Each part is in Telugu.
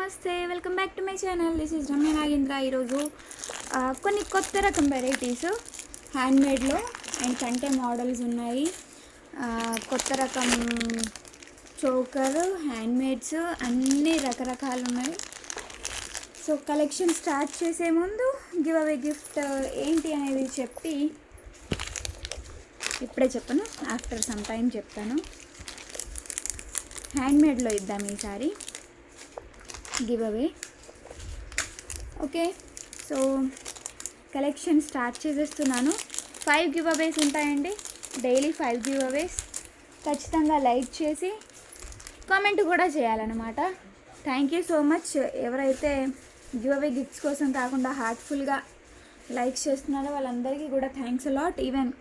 నమస్తే, welcome back to my channel. This is Ramya Nagendra. ఈరోజు కొన్ని కొత్త రకం వెరైటీస్ హ్యాండ్మేడ్లో అండ్ కంటే మోడల్స్ ఉన్నాయి. కొత్త రకం చోకర్, హ్యాండ్మేడ్స్ అన్నీ రకరకాలు ఉన్నాయి. సో కలెక్షన్ స్టార్ట్ చేసే ముందు గివ్ అవే గిఫ్ట్ ఏంటి అనేది చెప్పి ఇప్పుడే చెప్పను, ఆఫ్టర్ సమ్ టైం చెప్తాను. హ్యాండ్మేడ్లో ఇద్దాం ఈసారి give away. Okay, so collection start చేసేస్తున్నాను. 5 గివ్ అవేస్ ఉంటాయండి, డైలీ 5 గివ్ అవేస్. ఖచ్చితంగా లైక్ చేసి కామెంట్ కూడా చేయాలన్నమాట. Thank you so much. ఎవరైతే గివ్ అవే గిఫ్ట్స్ కోసం కాకుండా హార్ట్ఫుల్గా లైక్ చేస్తున్నారో వాళ్ళందరికీ కూడా thanks a lot. Even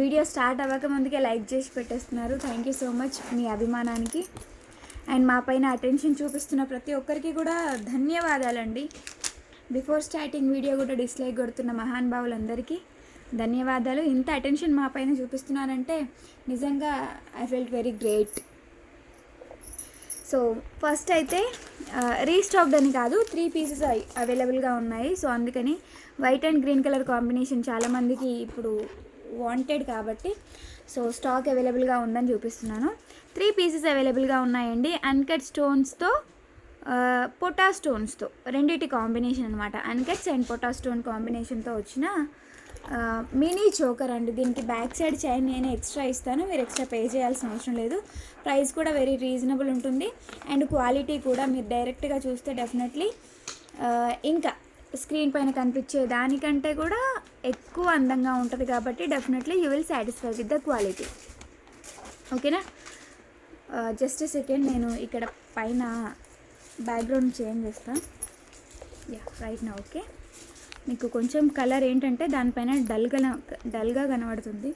video start అవ్వక ముందుకే లైక్ చేసి పెట్టేస్తున్నారు. థ్యాంక్ యూ సో మచ్ మీ అభిమానానికి అండ్ మా పైన అటెన్షన్ చూపిస్తున్న ప్రతి ఒక్కరికి కూడా ధన్యవాదాలండి. బిఫోర్ స్టార్టింగ్ వీడియో కూడా డిస్లైక్ కొడుతున్న మహానుభావులందరికీ ధన్యవాదాలు. ఇంత అటెన్షన్ మా పైన చూపిస్తున్నారంటే నిజంగా I felt very great. So first అయితే రీస్టాక్డ్ అని కాదు, 3 పీసెస్ అవైలబుల్గా ఉన్నాయి. సో అందుకని white and green colour combination చాలామందికి ఇప్పుడు వాంటెడ్ కాబట్టి సో స్టాక్ అవైలబుల్గా ఉందని చూపిస్తున్నాను. 3 పీసెస్ అవైలబుల్గా ఉన్నాయండి. అన్కట్ స్టోన్స్తో పొటా స్టోన్స్తో రెండింటి కాంబినేషన్ అనమాట. అన్కట్స్ అండ్ పొటా స్టోన్ కాంబినేషన్తో వచ్చిన మినీ చోకర్ అండి. దీనికి బ్యాక్ సైడ్ చైన్ నేను ఎక్స్ట్రా ఇస్తాను, మీరు ఎక్స్ట్రా పే చేయాల్సిన అవసరం లేదు. ప్రైస్ కూడా వెరీ రీజనబుల్ ఉంటుంది అండ్ క్వాలిటీ కూడా మీరు డైరెక్ట్గా చూస్తే డెఫినెట్లీ ఇంకా స్క్రీన్ పైన కనిపించే దానికంటే కూడా ఎక్కువ అందంగా ఉంటుంది కాబట్టి definitely you will satisfy with the quality. ఓకేనా? జస్ట్ సెకండ్, నేను ఇక్కడ పైన బ్యాక్గ్రౌండ్ చేంజ్ చేస్తాను. యా, రైట్ నా. ఓకే, మీకు కొంచెం కలర్ ఏంటంటే దానిపైన డల్గా కనబడుతుంది,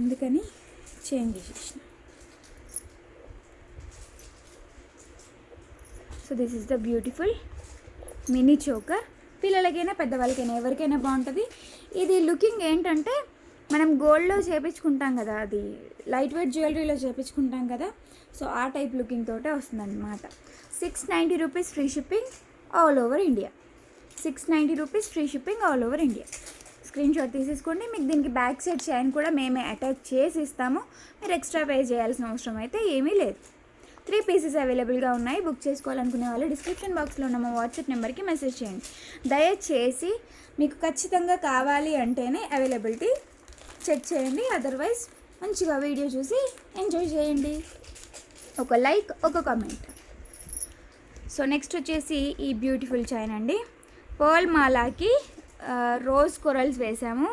అందుకని చేంజ్ చేసేసిన. So this is the beautiful mini choker. పిల్లలకైనా పెద్దవాళ్ళకైనా ఎవరికైనా బాగుంటుంది. ఇది లుకింగ్ ఏంటంటే మనం గోల్డ్లో చేపించుకుంటాం కదా, అది లైట్ వెయిట్ జ్యువెలరీలో చేపించుకుంటాం కదా, సో ఆ టైప్ లుకింగ్ తోటే వస్తుందన్నమాట. 690 rupees free shipping all over India. 690 rupees free shipping all over India. Screen shot తీసేసుకోండి. మీకు దీనికి బ్యాక్ సైడ్ చైన్ కూడా మేమే అటాచ్ చేసి ఇస్తాము, మీరు ఎక్స్ట్రా పే చేయాల్సిన అవసరం అయితే ఏమీ లేదు. 3 పీసెస్ అవైలబుల్గా ఉన్నాయి. బుక్ చేసుకోవాలనుకునే వాళ్ళు డిస్క్రిప్షన్ బాక్స్లో ఉన్న మా వాట్సాప్ నెంబర్కి మెసేజ్ చేయండి. దయచేసి మీకు ఖచ్చితంగా కావాలి అంటేనే అవైలబిలిటీ చెక్ చేయండి, అదర్వైజ్ మంచిగా వీడియో చూసి ఎంజాయ్ చేయండి. ఒక లైక్, ఒక కామెంట్. సో నెక్స్ట్ వచ్చేసి ఈ బ్యూటిఫుల్ చైన్ అండి. పర్ల్ మాలాకి రోజ్ కొరల్స్ వేసాము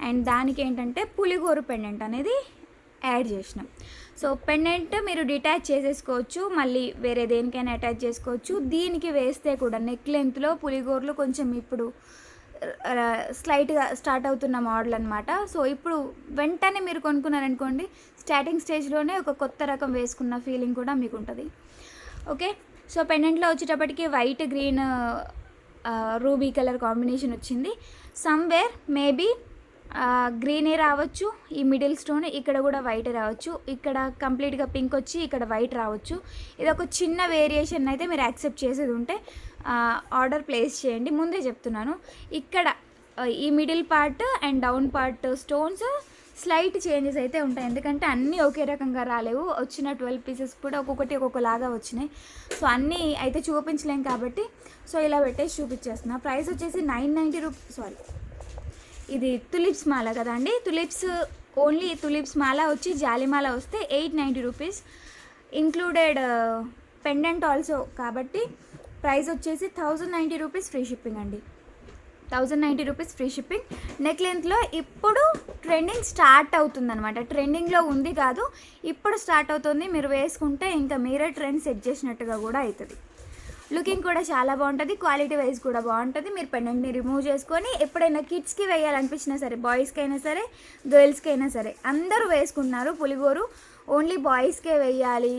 అండ్ దానికి ఏంటంటే పులిగోరు పెండెంట్ అనేది యాడ్ చేసినాం. సో పెండెంట్ మీరు డిటాచ్ చేసేసుకోవచ్చు, మళ్ళీ వేరే దేనికైనా అటాచ్ చేసుకోవచ్చు. దీనికి వేస్తే కూడా నెక్ లెంత్లో పులిగోర్లు కొంచెం ఇప్పుడు స్లైట్గా స్టార్ట్ అవుతున్న మోడల్ అనమాట. సో ఇప్పుడు వెంటనే మీరు కొనుక్కున్నారనుకోండి, స్టార్టింగ్ స్టేజ్లోనే ఒక కొత్త రకం వేసుకున్న ఫీలింగ్ కూడా మీకు ఉంటుంది. ఓకే, సో పెండెంట్లో వచ్చేటప్పటికి white green ruby colour combination వచ్చింది. సమ్వేర్ మేబీ గ్రీనే రావచ్చు, ఈ మిడిల్ స్టోన్ ఇక్కడ కూడా వైట్ రావచ్చు, ఇక్కడ కంప్లీట్గా పింక్ వచ్చి ఇక్కడ వైట్ రావచ్చు. ఇది ఒక చిన్న వేరియేషన్ అయితే మీరు యాక్సెప్ట్ చేసేది ఉంటే ఆర్డర్ ప్లేస్ చేయండి. ముందే చెప్తున్నాను, ఇక్కడ ఈ middle part and down part stones slight changes అయితే ఉంటాయి, ఎందుకంటే అన్నీ ఒకే రకంగా రాలేవు. వచ్చిన 12 పీసెస్ కూడా ఒక్కొక్కటి ఒక్కొక్కలాగా వచ్చినాయి. సో అన్నీ అయితే చూపించలేం కాబట్టి సో ఇలా పెట్టేసి చూపించేస్తున్నా. ప్రైస్ వచ్చేసి 990 రూపీస్. సారీ, ఇది తులిప్స్ మాల కదండి. తులిప్స్ ఓన్లీ తులిప్స్ మాల వచ్చి జాలిమాల వస్తే 890 రూపీస్ ఇంక్లూడెడ్ పెండెంట్ ఆల్సో, కాబట్టి ప్రైస్ వచ్చేసి 1090 రూపీస్ ఫ్రీ షిప్పింగ్ అండి. 1090 రూపీస్ ఫ్రీ షిప్పింగ్. నెక్ లెంత్లో ఇప్పుడు ట్రెండింగ్ స్టార్ట్ అవుతుందన్నమాట. ట్రెండింగ్లో ఉంది కాదు, ఇప్పుడు స్టార్ట్ అవుతుంది. మీరు వేసుకుంటే ఇంకా మీరే ట్రెండ్ సెట్ చేసినట్టుగా కూడా అవుతుంది. లుకింగ్ కూడా చాలా బాగుంటుంది, క్వాలిటీ వైజ్ కూడా బాగుంటుంది. మీరు పెండెంట్ని రిమూవ్ చేసుకొని ఎప్పుడైనా కిడ్స్కి వేయాలనిపించినా సరే, బాయ్స్కి అయినా సరే గర్ల్స్కి అయినా సరే అందరూ వేసుకుంటున్నారు పులిగోరు. ఓన్లీ బాయ్స్కే వేయాలి,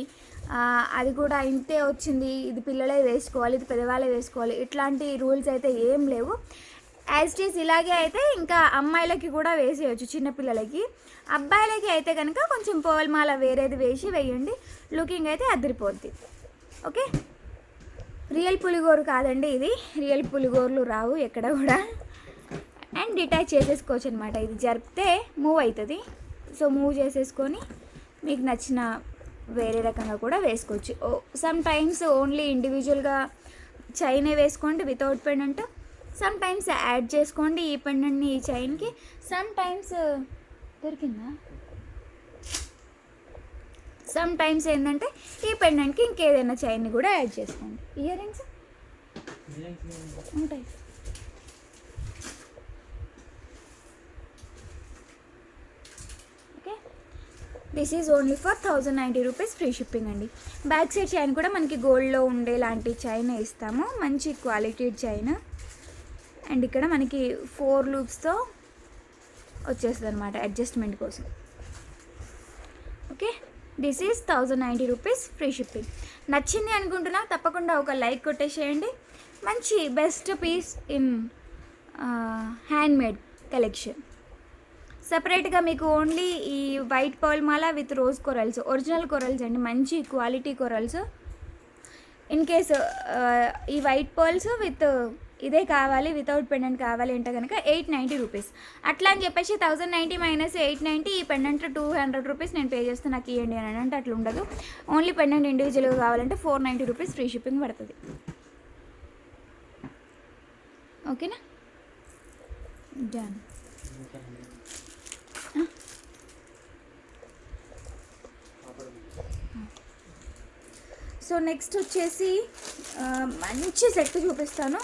అది కూడా ఇంతే వచ్చింది, ఇది పిల్లలే వేసుకోవాలి, ఇది పెద్దవాళ్ళే వేసుకోవాలి, ఇట్లాంటి రూల్స్ అయితే ఏం లేవు. యాజ్ ఇట్ ఈస్ ఇలాగే అయితే ఇంకా అమ్మాయిలకి కూడా వేసేయచ్చు, చిన్నపిల్లలకి. అబ్బాయిలకి అయితే కనుక కొంచెం పర్ల్ మాల వేరేది వేసి వేయండి, లుకింగ్ అయితే అదిరిపోద్ది. ఓకే, రియల్ పులిగోరు కాదండి ఇది, రియల్ పులిగోర్లు రావు ఎక్కడ కూడా. అండ్ డిటాచ్ చేసేసుకోవచ్చు అనమాట, ఇది జరిపితే మూవ్ అవుతుంది. సో మూవ్ చేసేసుకొని మీకు నచ్చిన వేరే రకంగా కూడా వేసుకోవచ్చు. సమ్ టైమ్స్ ఓన్లీ ఇండివిజువల్గా చైనే వేసుకోండి without pendant, some times add చేసుకోండి ఈ పెండెంట్ని ఈ చైన్కి. సమ్ టైమ్స్ దొరికిందా, సమ్ టైమ్స్ ఏంటంటే ఈ పెండెంట్కి ఇంకేదైనా చైన్ని కూడా యాడ్ చేసుకోండి. ఇయర్ రింగ్స్ ఉంటాయి. Okay, this is only for 1090 rupees free shipping అండి. బ్యాక్ సైడ్ చైన్ కూడా మనకి గోల్డ్లో ఉండేలాంటి చైన్ ఇస్తాము, మంచి క్వాలిటీ చైన్. అండ్ ఇక్కడ మనకి 4 లూప్స్తో వచ్చేస్తుంది అనమాట అడ్జస్ట్మెంట్ కోసం. Okay, this is 1090 rupees free shipping. నచ్చింది అనుకుంటున్నా, తప్పకుండా ఒక లైక్ కొట్టేసేయండి. మంచి best piece in handmade collection. సపరేట్గా మీకు ఓన్లీ ఈ వైట్ పర్ల్ మాల with rose corals, original corals అండి, మంచి క్వాలిటీ కొరల్స్. ఇన్ కేస్ ఈ వైట్ పర్ల్స్ విత్ ఇదే కావాలి వితౌట్ పెండెంట్ కావాలి అంటే కనుక 890 రూపీస్. అట్లా అని చెప్పేసి 1090 మైనస్ 890 ఈ పెండెంట్ 200 రూపీస్ నేను పే చేస్తే నాకు ఇవ్వండి అని అంటే అట్లా ఉండదు. ఓన్లీ పెండెంట్ ఇండివిజువల్గా కావాలంటే 490 రూపీస్ ఫ్రీ షిప్పింగ్ పడుతుంది. ఓకేనా, డన్. సో నెక్స్ట్ వచ్చేసి మంచి సెట్ చూపిస్తాను.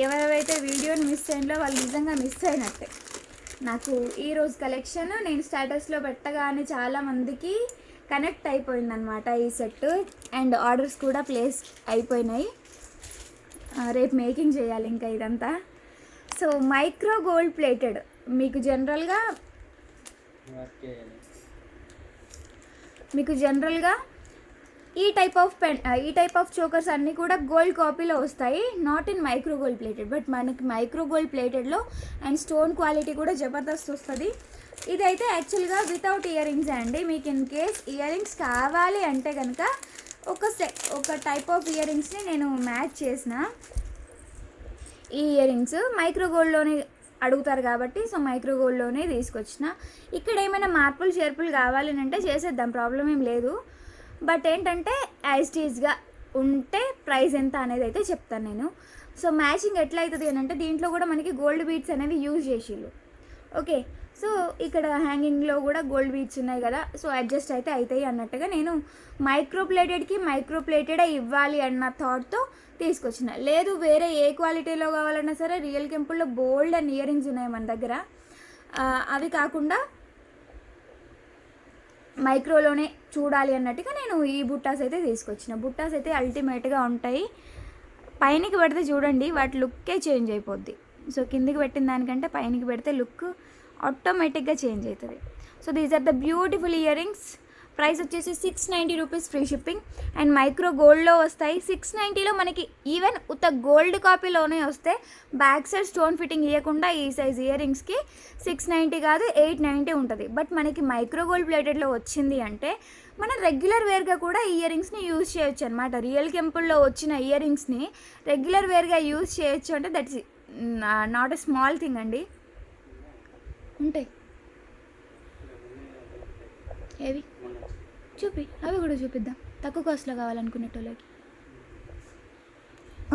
ఎవరెవరైతే వీడియోని మిస్ అయిందో వాళ్ళు నిజంగా మిస్ అయినట్టే. నాకు ఈరోజు కలెక్షన్ నేను స్టేటస్లో పెట్టగానే చాలామందికి కనెక్ట్ అయిపోయిందనమాట ఈ సెట్. అండ్ ఆర్డర్స్ కూడా ప్లేస్ అయిపోయినాయి. రేపు మేకింగ్ చేయాలి ఇంకా ఇదంతా. సో మైక్రో గోల్డ్ ప్లేటెడ్, మీకు జనరల్గా ఈ టైప్ ఆఫ్ చోకర్స్ అన్నీ కూడా గోల్డ్ కాపీలో వస్తాయి, not in micro gold plated. But మనకి మైక్రో గోల్డ్ ప్లేటెడ్లో అండ్ స్టోన్ క్వాలిటీ కూడా జబర్దస్త్ వస్తుంది. ఇదైతే యాక్చువల్గా వితౌట్ ఇయర్ రింగ్స్ అండి. మీకు ఇన్ కేస్ ఇయర్ రింగ్స్ కావాలి అంటే కనుక ఒక టైప్ ఆఫ్ ఇయర్ రింగ్స్ని నేను మ్యాచ్ చేసిన. ఈ ఇయర్ రింగ్స్ మైక్రో గోల్డ్లోనే అడుగుతారు కాబట్టి సో మైక్రో గోల్డ్లోనే తీసుకొచ్చిన. ఇక్కడ ఏమైనా మార్పులు చేర్పులు కావాలి అంటే చేసేద్దాం, ప్రాబ్లం ఏం లేదు. బట్ ఏంటంటే యాజ్టీజ్గా ఉంటే ప్రైస్ ఎంత అనేది అయితే చెప్తాను నేను. సో మ్యాచింగ్ ఎట్లా అవుతుంది అని అంటే దీంట్లో కూడా మనకి గోల్డ్ బీడ్స్ అనేవి యూజ్ చేసిళ్ళు. ఓకే, సో ఇక్కడ హ్యాంగింగ్లో కూడా గోల్డ్ బీడ్స్ ఉన్నాయి కదా, సో అడ్జస్ట్ అయితే అవుతాయి అన్నట్టుగా నేను మైక్రో ప్లేటెడే ఇవ్వాలి అన్న థాట్తో తీసుకొచ్చిన. లేదు వేరే ఏ క్వాలిటీలో కావాలన్నా సరే రియల్ కెంపుల్లో బోల్డ్ అండ్ ఇయర్ రింగ్స్ ఉన్నాయి మన దగ్గర. అవి కాకుండా మైక్రోలోనే చూడాలి అన్నట్టుగా నేను ఈ బుట్టాస్ అయితే తీసుకొచ్చిన. బుట్టాస్ అయితే అల్టిమేట్గా ఉంటాయి. పైనకి పెడితే చూడండి వాటి లుక్కే చేంజ్ అయిపోద్ది. సో కిందికి పెట్టిన దానికంటే పైనకి పెడితే లుక్ ఆటోమేటిక్గా చేంజ్ అవుతుంది. So these are the beautiful earrings. Price వచ్చేసి 690 rupees free shipping. And micro గోల్డ్లో వస్తాయి. 690లో మనకి ఈవెన్ ఉత్త గోల్డ్ కాపీలోనే వస్తే బ్యాక్ సైడ్ స్టోన్ ఫిట్టింగ్ ఇవ్వకుండా ఈ సైజ్ ఇయర్ రింగ్స్కి 690 కాదు 890 ఉంటుంది. బట్ మనకి మైక్రో గోల్డ్ ప్లేటెడ్లో వచ్చింది అంటే మనం రెగ్యులర్ వేర్గా కూడా ఇయర్ రింగ్స్ని యూజ్ చేయొచ్చు అనమాట. రియల్ కెంపుల్లో వచ్చిన ఇయర్ రింగ్స్ని రెగ్యులర్ వేర్గా యూజ్ చేయొచ్చు అంటే that's not a small thing అండి. ఉంటాయి ఏవి చూపి, అవి కూడా చూపిద్దాం తక్కువ కాస్ట్లో కావాలనుకునేటోళ్ళకి.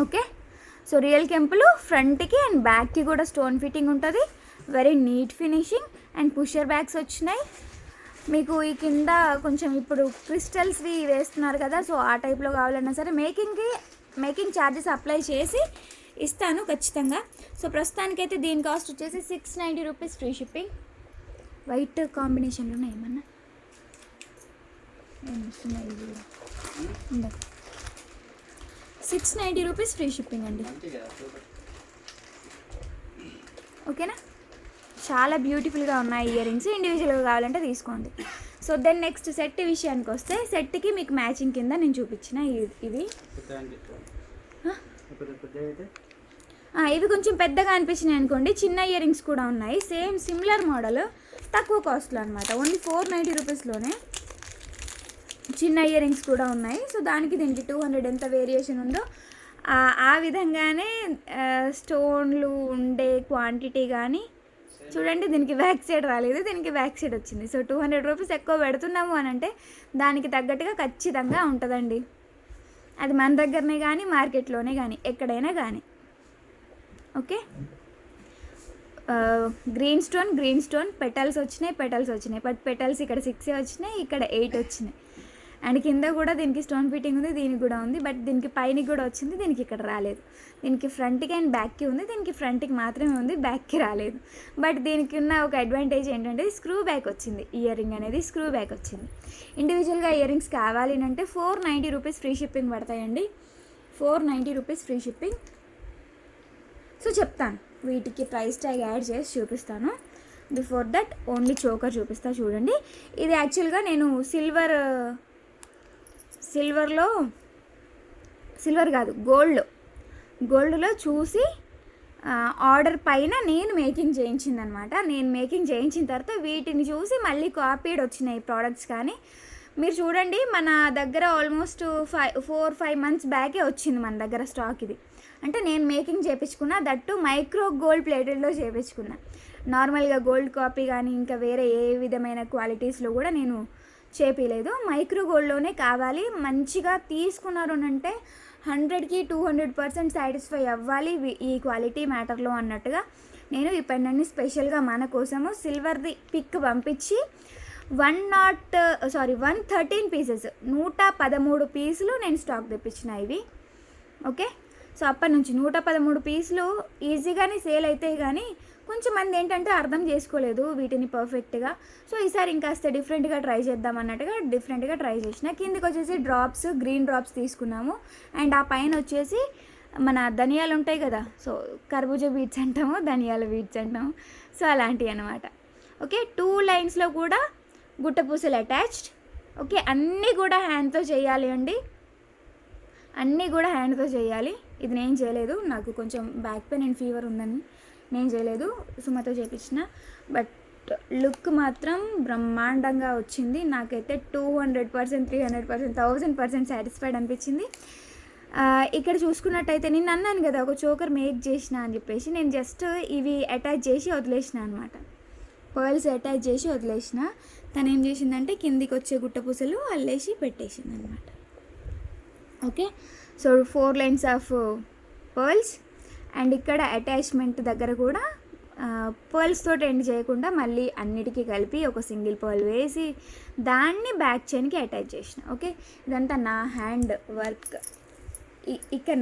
ఓకే, సో రియల్ కెంపులు ఫ్రంట్కి అండ్ బ్యాక్కి కూడా స్టోన్ ఫిట్టింగ్ ఉంటుంది. Very neat finishing and pusher bags వచ్చినాయి. మీకు ఈ కింద కొంచెం ఇప్పుడు క్రిస్టల్స్వి వేస్తున్నారు కదా, సో ఆ టైప్లో కావాలన్నా సరే మేకింగ్ ఛార్జెస్ అప్లై చేసి ఇస్తాను ఖచ్చితంగా. సో ప్రస్తుతానికైతే దీని కాస్ట్ వచ్చేసి 690 రూపీస్ ఫ్రీ షిప్పింగ్. వైట్ కాంబినేషన్లో ఉన్నాయి ఏమన్నా 690 రూపీస్ ఫ్రీ షిప్పింగ్ అండి. ఓకేనా, చాలా బ్యూటిఫుల్గా ఉన్నాయి ఇయర్ రింగ్స్. ఇండివిజువల్గా కావాలంటే తీసుకోండి. సో దెన్ నెక్స్ట్ సెట్ విషయానికి వస్తే సెట్కి మీకు మ్యాచింగ్ కింద నేను చూపించిన ఇవి కొంచెం పెద్దగా అనిపించినాయి అనుకోండి. చిన్న ఇయర్ రింగ్స్ కూడా ఉన్నాయి, సేమ్ సిమిలర్ మోడల్, తక్కువ కాస్ట్లో అనమాట. ఓన్లీ 490 రూపీస్లోనే చిన్న ఇయర్ రింగ్స్ కూడా ఉన్నాయి. సో దానికి దీనికి 200 ఎంత వేరియేషన్ ఉందో ఆ విధంగానే స్టోన్లు ఉండే క్వాంటిటీ కానీ చూడండి. దీనికి బ్యాక్ సైడ్ రాలేదు, దీనికి బ్యాక్ సైడ్ వచ్చింది. సో 200 రూపీస్ ఎక్కువ పెడుతున్నాము అని అంటే దానికి తగ్గట్టుగా ఖచ్చితంగా ఉంటుందండి. అది మన దగ్గరనే కానీ మార్కెట్లోనే కానీ ఎక్కడైనా కానీ. ఓకే, గ్రీన్ స్టోన్ పెటల్స్ వచ్చినాయి. బట్ పెటల్స్ ఇక్కడ 6 వచ్చినాయి, ఇక్కడ 8 వచ్చినాయి. అండ్ కింద కూడా దీనికి స్టోన్ ఫిట్టింగ్ ఉంది, దీనికి కూడా ఉంది. బట్ దీనికి పైనకి కూడా వచ్చింది, దీనికి ఇక్కడ రాలేదు. దీనికి ఫ్రంట్కి అండ్ బ్యాక్కి ఉంది, దీనికి ఫ్రంట్కి మాత్రమే ఉంది, బ్యాక్కి రాలేదు. బట్ దీనికి ఉన్న ఒక అడ్వాంటేజ్ ఏంటంటే స్క్రూ బ్యాక్ వచ్చింది. ఇయర్ రింగ్ అనేది స్క్రూ బ్యాక్ వచ్చింది. ఇండివిజువల్గా ఇయర్ రింగ్స్ కావాలి అంటే 490 రూపీస్ ఫ్రీ షిప్పింగ్ పడతాయండి. 490 రూపీస్ ఫ్రీ షిప్పింగ్. సో చెప్తాను, వీటికి ప్రైస్ ట్యాగ్ యాడ్ చేసి చూపిస్తాను. బిఫోర్ దట్ ఓన్లీ చోకర్ చూపిస్తా చూడండి. ఇది యాక్చువల్గా నేను సిల్వర్ కాదు గోల్డ్లో చూసి ఆర్డర్ పైన నేను మేకింగ్ చేయించిందనమాట. నేను మేకింగ్ చేయించిన తర్వాత వీటిని చూసి మళ్ళీ కాపీడ్ వచ్చినాయి ప్రోడక్ట్స్. కానీ మీరు చూడండి, మన దగ్గర ఆల్మోస్ట్ 4-5 మంత్స్ బ్యాకే వచ్చింది మన దగ్గర స్టాక్. ఇది అంటే నేను మేకింగ్ చేయించుకున్నా, దట్టు మైక్రో గోల్డ్ ప్లేటెడ్లో చేయించుకున్నా. నార్మల్గా గోల్డ్ కాపీ కానీ ఇంకా వేరే ఏ విధమైన క్వాలిటీస్లో కూడా నేను చేపించలేదు. మైక్రో గోల్డ్లోనే కావాలి. మంచిగా తీసుకున్నారు అంటే 100కి 200% సాటిస్ఫై అవ్వాలి ఈ క్వాలిటీ మ్యాటర్లో అన్నట్టుగా నేను ఈ పెండెంట్ని స్పెషల్గా మన కోసము సిల్వర్ది పిక్ పంపించి 113 పీసెస్ 113 పీసులు నేను స్టాక్ తెప్పించిన ఇవి. ఓకే, సో అప్పటి నుంచి 113 పీసులు ఈజీగానే సేల్ అవుతాయి. కానీ కొంచెం మంది ఏంటంటే అర్థం చేసుకోలేదు వీటిని పర్ఫెక్ట్గా. సో ఈసారి ఇంకాస్త డిఫరెంట్గా ట్రై చేద్దాం అన్నట్టుగా డిఫరెంట్గా ట్రై చేసిన. కిందికి వచ్చేసి గ్రీన్ డ్రాప్స్ తీసుకున్నాము. అండ్ ఆ పైన వచ్చేసి మన ధనియాలు ఉంటాయి కదా, సో కర్బూజా బీట్స్ అంటాము, ధనియాల బీట్స్ అంటాము. సో అలాంటివి అనమాట. ఓకే, 2 లైన్స్లో కూడా గుట్టపూసలు అటాచ్డ్. ఓకే, అన్నీ కూడా హ్యాండ్తో చేయాలి అండి, అన్నీ కూడా హ్యాండ్తో చేయాలి. ఇది నేను చేయలేదు, నాకు కొంచెం బ్యాక్ పెయిన్ అండ్ ఫీవర్ ఉందని నేను చేయలేదు, సుమతో చేయించిన. బట్ లుక్ మాత్రం బ్రహ్మాండంగా వచ్చింది. నాకైతే 200%, 300%, 1000% సాటిస్ఫైడ్ అనిపించింది. ఇక్కడ చూసుకున్నట్టయితే నేను అన్నాను కదా ఒక చోకర్ మేక్ చేసిన అని చెప్పేసి, నేను జస్ట్ ఇవి అటాచ్ చేసి వదిలేసిన అనమాట. పర్ల్స్ అటాచ్ చేసి వదిలేసిన. తను ఏం చేసిందంటే కిందికి వచ్చే గుట్టపూసలు అల్లేసి పెట్టేసింది అనమాట. Okay, so 4 lines of pearls. And ఇక్కడ అటాచ్మెంట్ దగ్గర కూడా పర్ల్స్ తోటి ఎండ్ చేయకుండా మళ్ళీ అన్నిటికీ కలిపి ఒక సింగిల్ పర్ల్ వేసి దాన్ని బ్యాక్ చైన్కి అటాచ్ చేసిన. ఓకే, ఇదంతా నా హ్యాండ్ వర్క్. ఇక్కడ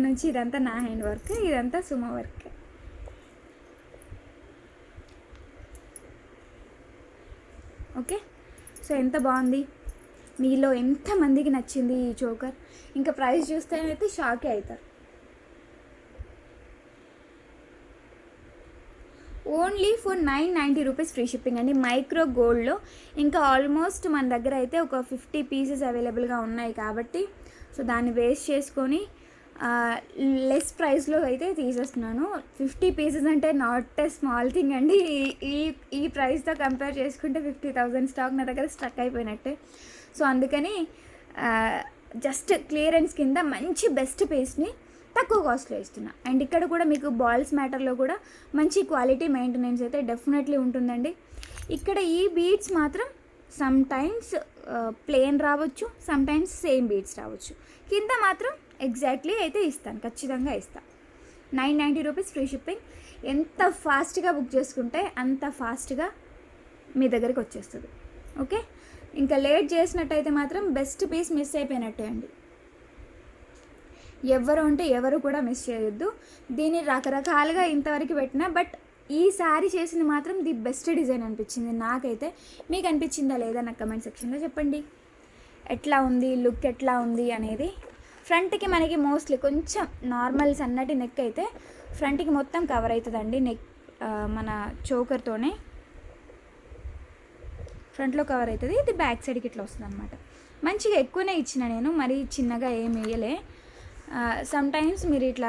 నుంచి ఇదంతా నా హ్యాండ్ వర్క్, ఇదంతా సుమ వర్క్. ఓకే, సో ఎంత బాగుంది, మీలో ఎంతమందికి నచ్చింది ఈ చోకర్? ఇంకా ప్రైస్ చూస్తేనైతే షాకే అవుతారు. Only for 990 rupees free shipping అండి, మైక్రో గోల్డ్లో. ఇంకా ఆల్మోస్ట్ మన దగ్గర అయితే ఒక 50 పీసెస్ అవైలబుల్గా ఉన్నాయి కాబట్టి సో దాన్ని వేస్ట్ చేసుకొని లెస్ ప్రైస్లో అయితే తీసేస్తున్నాను. 50 పీసెస్ అంటే నాట్ ఏ స్మాల్ థింగ్ అండి. ఈ ప్రైస్తో కంపేర్ చేసుకుంటే 50,000 స్టాక్ నా దగ్గర స్టక్ అయిపోయినట్టే. సో అందుకని జస్ట్ క్లియరెన్స్ కింద మంచి బెస్ట్ పీస్ని తక్కువ కాస్ట్లో ఇస్తున్నా. అండ్ ఇక్కడ కూడా మీకు బాల్స్ మ్యాటర్లో కూడా మంచి క్వాలిటీ మెయింటెనెన్స్ అయితే డెఫినెట్లీ ఉంటుందండి. ఇక్కడ ఈ బీడ్స్ మాత్రం సమ్ టైమ్స్ ప్లెయిన్ రావచ్చు, సమ్ టైమ్స్ సేమ్ బీడ్స్ రావచ్చు. కింద మాత్రం ఎగ్జాక్ట్లీ అయితే ఇస్తాను, ఖచ్చితంగా ఇస్తాను. 990 రూపీస్ ఫ్రీ షిప్పింగ్. ఎంత ఫాస్ట్గా బుక్ చేసుకుంటే అంత ఫాస్ట్గా మీ దగ్గరికి వచ్చేస్తుంది. ఓకే, ఇంకా లేట్ చేసినట్టయితే మాత్రం బెస్ట్ పీస్ మిస్ అయిపోయినట్టే అండి. ఎవరు కూడా మిస్ చేయొద్దు. దీన్ని రకరకాలుగా ఇంతవరకు పెట్టినా బట్ ఈసారి చేసింది మాత్రం ది బెస్ట్ డిజైన్ అనిపించింది నాకైతే. మీకు అనిపించిందా లేదా నాకు కమెంట్ సెక్షన్లో చెప్పండి. ఎట్లా ఉంది, లుక్ ఎట్లా ఉంది అనేది. ఫ్రంట్కి మనకి మోస్ట్లీ కొంచెం నార్మల్ సన్నటి నెక్ అయితే ఫ్రంట్కి మొత్తం కవర్ అవుతుందండి. నెక్ మన చోకర్తోనే ఫ్రంట్లో కవర్ అవుతుంది. ఇది బ్యాక్ సైడ్కి ఇట్లా వస్తుంది అనమాట. మంచిగా ఎక్కువనే ఇచ్చిన నేను, మరీ చిన్నగా ఏమి వేయలే. సమ్ టైమ్స్ మీరు ఇట్లా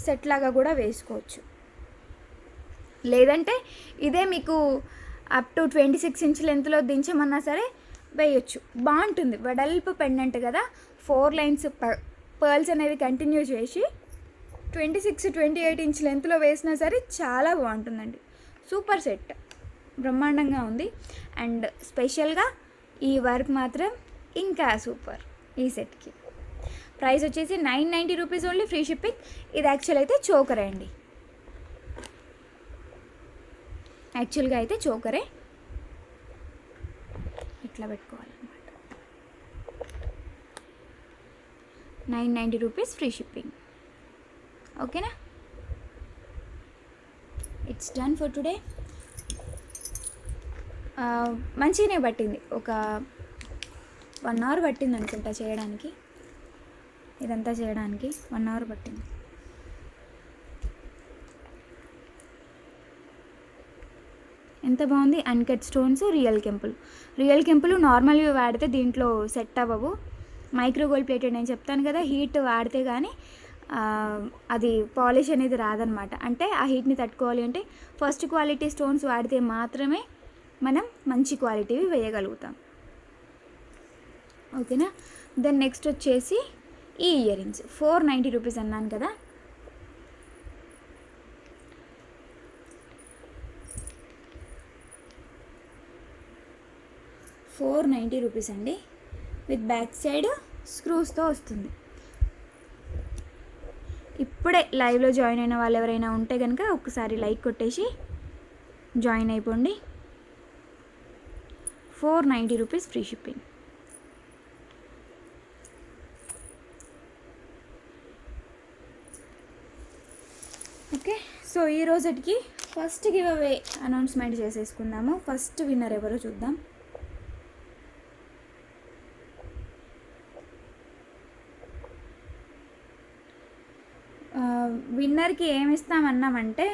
సెట్ లాగా కూడా వేసుకోవచ్చు, లేదంటే ఇదే మీకు అప్ టు 26 ఇంచ్ లెంత్లో దించమన్నా సరే వేయొచ్చు. బాగుంటుంది, వెడల్పు పెండెంట్ కదా, 4 లైన్స్ పర్ల్స్ అనేవి కంటిన్యూ చేసి 26-28 ఇంచ్ లెంత్లో వేసినా సరే చాలా బాగుంటుందండి. సూపర్ సెట్, బ్రహ్మాండంగా ఉంది. అండ్ స్పెషల్గా ఈ వర్క్ మాత్రం ఇంకా సూపర్. ఈ సెట్కి ప్రైస్ వచ్చేసి 990 రూపీస్ ఓన్లీ, ఫ్రీ షిప్పింగ్. ఇది యాక్చువల్ అయితే చోకరే అండి, యాక్చువల్గా అయితే చోకరే. ఇట్లా పెట్టుకోవాలన్నమాట. 990 రూపీస్, ఫ్రీ షిప్పింగ్. ఓకేనా? It's done for today. మంచిగానే పట్టింది, ఒక 1 అవర్ పట్టింది అనుకుంటా చేయడానికి. ఇదంతా చేయడానికి 1 అవర్ పట్టింది. ఎంత బాగుంది. అన్కట్ స్టోన్స్, రియల్ కెంపులు నార్మల్గా వాడితే దీంట్లో సెట్ అవ్వవు. మైక్రో గోల్డ్ ప్లేటెడ్ నేను చెప్తాను కదా, హీట్ వాడితే కానీ అది పాలిష్ అనేది రాదనమాట. అంటే ఆ హీట్ని తట్టుకోవాలి అంటే ఫస్ట్ క్వాలిటీ స్టోన్స్ వాడితే మాత్రమే మనం మంచి క్వాలిటీవి వేయగలుగుతాం. ఓకేనా? దెన్ నెక్స్ట్ వచ్చేసి ఈ ఇయర్ రింగ్స్ 490 రూపీస్ అన్నాను కదా. ₹490 అండి. విత్ బ్యాక్ సైడ్ స్క్రూస్తో వస్తుంది. ఇప్పుడే లైవ్లో జాయిన్ అయిన వాళ్ళు ఎవరైనా ఉంటే కనుక ఒక్కసారి లైక్ కొట్టేసి జాయిన్ అయిపోండి. 490 rupees, free shipping. Okay, so ఈ రోజుకి ఫస్ట్ గివ్ అవే అనౌన్స్మెంట్ చేసేసుకుందాము. ఫస్ట్ విన్నర్ ఎవరో చూద్దాం. విన్నర్కి ఏమి ఇస్తామన్నామంటే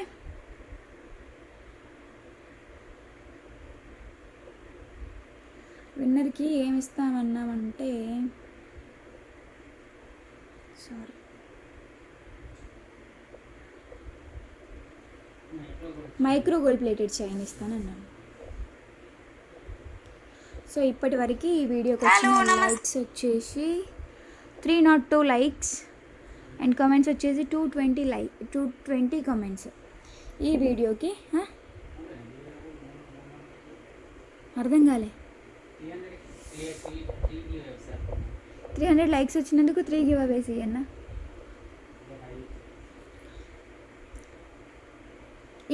sorry, micro gold plated chain ఇస్తానన్నాను. సో ఇప్పటి వరకు ఈ వీడియోకి వచ్చిన లైక్స్ వచ్చేసి 302 లైక్స్ అండ్ కామెంట్స్ వచ్చేసి 220 కామెంట్స్. ఈ వీడియోకి అర్థం కాలే, 300 లైక్స్ వచ్చినందుకు 3 గివ్ అవేస్ ఇయ్యన్న.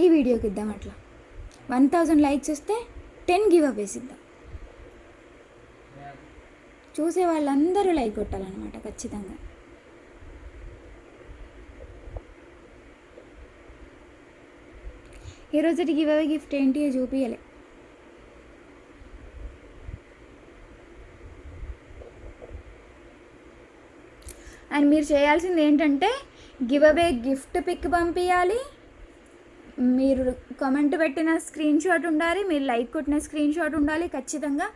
ఈ వీడియోకి ఇద్దాం అట్లా. 1000 లైక్స్ వస్తే 10 గివ్ అవేస్ ఇద్దాం. చూసే వాళ్ళందరూ లైక్ కొట్టాలన్నమాట ఖచ్చితంగా. ఈ రోజుకి గివ్ అవే గిఫ్ట్ ఏంటి చూపించలే. అండ్ మీరు చేయాల్సింది ఏంటంటే గివ్ అవే గిఫ్ట్ పిక్ పంపించాలి, మీరు కామెంట్ పెట్టిన స్క్రీన్ షాట్ ఉండాలి, మీరు లైక్ కొట్టిన స్క్రీన్ షాట్ ఉండాలి ఖచ్చితంగా.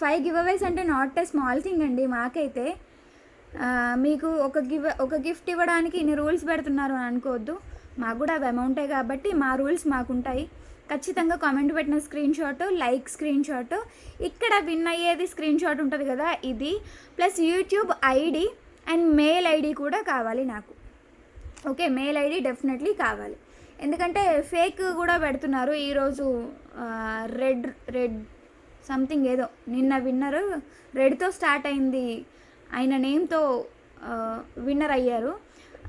5 గివ్ అవేస్ అంటే నాట్ ఏ స్మాల్ థింగ్ అండి. మాకైతే మీకు ఒక గిఫ్ట్ ఇవ్వడానికి ఇన్ని రూల్స్ పెడుతున్నారు అని అనుకోవద్దు. మాకు కూడా అవి అమౌంటే కాబట్టి మా రూల్స్ మాకుంటాయి. ఖచ్చితంగా కామెంట్ పెట్టిన screen shot, like screen shot, ఇక్కడ విన్ అయ్యేది స్క్రీన్ షాట్ ఉంటుంది కదా ఇది, plus YouTube ID and mail ID కూడా కావాలి నాకు. ఓకే, మెయిల్ ఐడి డెఫినెట్లీ కావాలి. ఎందుకంటే ఫేక్ కూడా పెడుతున్నారు. ఈరోజు రెడ్ సంథింగ్ ఏదో, నిన్న విన్నర్ రెడ్తో స్టార్ట్ అయింది, ఆయన నేమ్తో విన్నర్ అయ్యారు.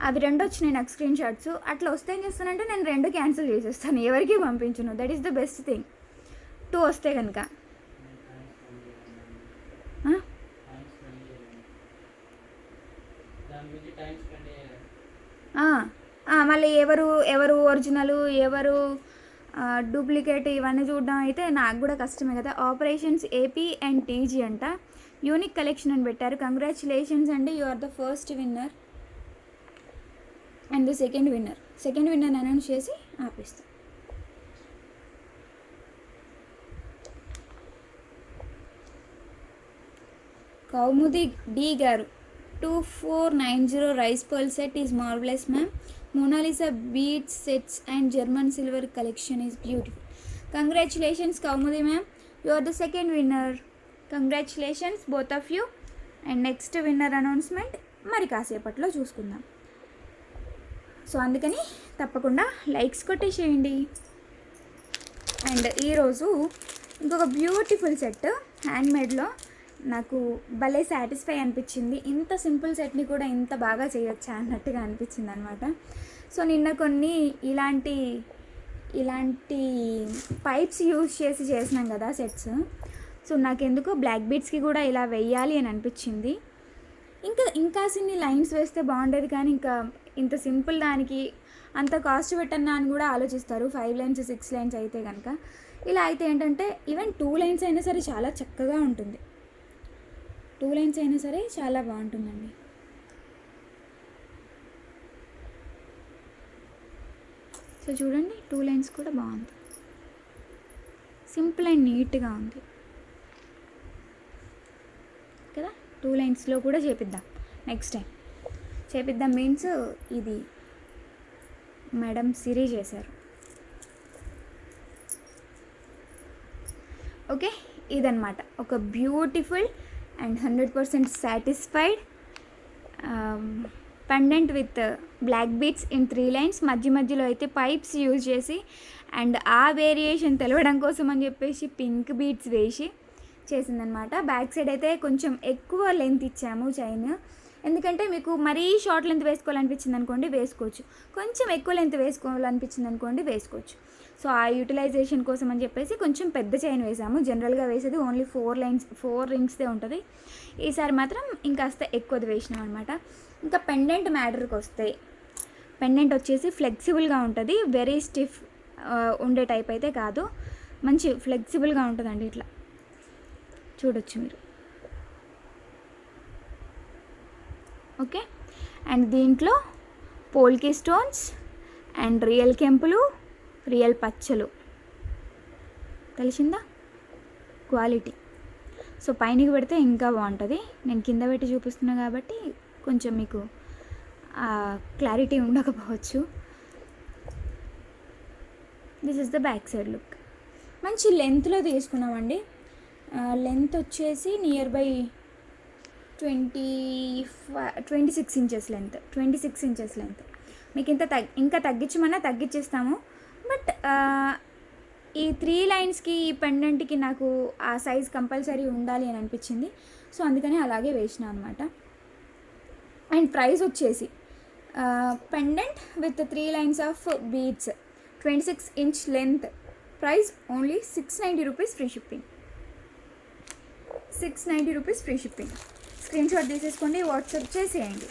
అవి 2 వచ్చినాయి నాకు స్క్రీన్ షాట్స్. అట్లా వస్తే ఏం చేస్తానంటే నేను 2 క్యాన్సిల్ చేసేస్తాను, ఎవరికి పంపించను. That is the best thing. 2 వస్తే కనుక మళ్ళీ ఎవరు ఒరిజినల్ ఎవరు డూప్లికేట్ ఇవన్నీ చూడడం అయితే నాకు కూడా కష్టమే కదా. ఆపరేషన్స్ ఏపీ అండ్ టీజీ అంట, యూనిక్ కలెక్షన్ అని పెట్టారు. కంగ్రాచులేషన్స్ అండి, you are the first winner and the second winner announce చేసి ఆపిస్తాం. కౌముది డి గారు 2490 rice pearl set is marvellous ma'am. Mona Lisa beads sets and German silver collection is beautiful. Congratulations Kaumudi ma'am, you are the second winner. Congratulations both of you. And next winner announcement మరి కాసేపట్లో చూసుకుందాం. సో అందుకని తప్పకుండా లైక్స్ కొట్టేసేయండి. అండ్ ఈరోజు ఇంకొక బ్యూటిఫుల్ సెట్ హ్యాండ్మేడ్లో నాకు భలే సాటిస్ఫై అనిపించింది. ఇంత సింపుల్ సెట్ని కూడా ఇంత బాగా చేయొచ్చా అన్నట్టుగా అనిపించింది అనమాట. సో నిన్న కొన్ని ఇలాంటి పైప్స్ యూజ్ చేసి చేసినాం కదా సెట్స్. సో నాకెందుకో బ్లాక్ బీడ్స్కి కూడా ఇలా వెయ్యాలి అని అనిపించింది. ఇంకా కొన్ని లైన్స్ వేస్తే బాగుండేది, కానీ ఇంకా ఇంత సింపుల్ దానికి అంత కాస్ట్ పెట్టన్నా అని కూడా ఆలోచిస్తారు. 5 లైన్స్ 6 లైన్స్ అయితే కనుక. ఇలా అయితే ఏంటంటే ఈవెన్ 2 లైన్స్ అయినా సరే చాలా చక్కగా ఉంటుంది. 2 లైన్స్ అయినా సరే చాలా బాగుంటుందండి. సో చూడండి 2 లైన్స్ కూడా బాగుంది, సింపుల్ అండ్ నీట్గా ఉంది కదా. 2 లైన్స్లో కూడా చేపిద్దాం నెక్స్ట్ టైం. చేపిద్దాం మీన్స్ ఇది మేడం సిరి చేశారు. ఓకే, ఇదన్నమాట ఒక beautiful and 100% satisfied pendant with black beads in 3 lines. మధ్యలో అయితే పైప్స్ యూజ్ చేసి అండ్ ఆ వేరియేషన్ తెలవడం కోసం అని చెప్పేసి పింక్ బీడ్స్ వేసి చేసిందనమాట. బ్యాక్ సైడ్ అయితే కొంచెం ఎక్కువ లెంత్ ఇచ్చాము చైన్, ఎందుకంటే మీకు మరీ షార్ట్ లెంత్ వేసుకోవాలనిపించింది అనుకోండి వేసుకోవచ్చు, కొంచెం ఎక్కువ లెంత్ వేసుకోవాలనిపించింది అనుకోండి వేసుకోవచ్చు. సో ఆ యూటిలైజేషన్ కోసం అని చెప్పేసి కొంచెం పెద్ద చైన్ వేసాము. జనరల్గా వేసేది ఓన్లీ 4 రింగ్స్దే ఉంటుంది. ఈసారి మాత్రం ఇంకాస్త ఎక్కువది వేసినాం అనమాట. ఇంకా పెండెంట్ మ్యాటర్కి వస్తే, పెండెంట్ వచ్చేసి ఫ్లెక్సిబుల్గా ఉంటుంది, వెరీ స్టిఫ్ ఉండే టైప్ అయితే కాదు, మంచి ఫ్లెక్సిబుల్గా ఉంటుందండి. ఇట్లా చూడొచ్చు మీరు. ఓకే, అండ్ దీంట్లో పోల్కి స్టోన్స్ అండ్ రియల్ కెంపులు, రియల్ పచ్చలు, తెలిసిందా క్వాలిటీ. సో పైనకి పెడితే ఇంకా బాగుంటుంది. నేను కింద పెట్టి చూపిస్తున్నా కాబట్టి కొంచెం మీకు క్లారిటీ ఉండకపోవచ్చు. This is the back side look. మంచి లెంత్లో తీసుకున్నామండి. లెంత్ వచ్చేసి near by 26 inches length. 26 inches length. మీకు ఇంకా తగ్గించమన్నా తగ్గించేస్తాము. బట్ ఈ 3 లైన్స్కి ఈ పెండెంట్కి నాకు ఆ సైజ్ కంపల్సరీ ఉండాలి అని అనిపించింది. సో అందుకని అలాగే వేసిన అనమాట. అండ్ ప్రైస్ వచ్చేసి pendant with 3 lines of beads 26 inch length, price only 690 rupees free shipping. 690 rupees free shipping. Screen shot తీసేసుకోండి, వాట్సాప్ చేసేయండి.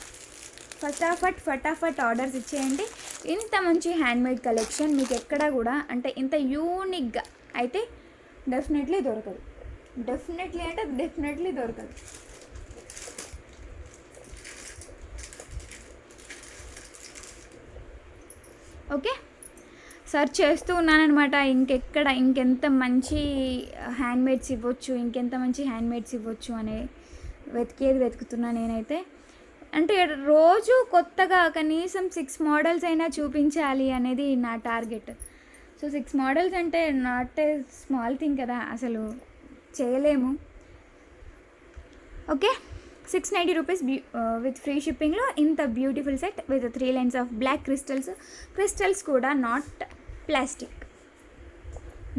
ఫటాఫట్ ఆర్డర్స్ ఇచ్చేయండి. ఇంత మంచి హ్యాండ్మేడ్ కలెక్షన్ మీకు ఎక్కడా కూడా అంటే ఇంత యూనిక్గా అయితే డెఫినెట్లీ దొరకదు. డెఫినెట్లీ దొరకదు. ఓకే, సర్చ్ చేస్తూ ఉన్నానమాట ఇంకెంత మంచి హ్యాండ్మేడ్స్ ఇవ్వచ్చు అనే వెతుకుతున్నా నేనైతే. అంటే రోజు కొత్తగా కనీసం 6 మోడల్స్ అయినా చూపించాలి అనేది నా టార్గెట్. సో 6 మోడల్స్ అంటే నాట్ ఏ స్మాల్ థింగ్ కదా, అసలు చేయలేము. ఓకే, 690 రూపీస్ విత్ ఫ్రీ షిప్పింగ్లో ఇంత beautiful set with 3 lines of black crystals కూడా not plastic.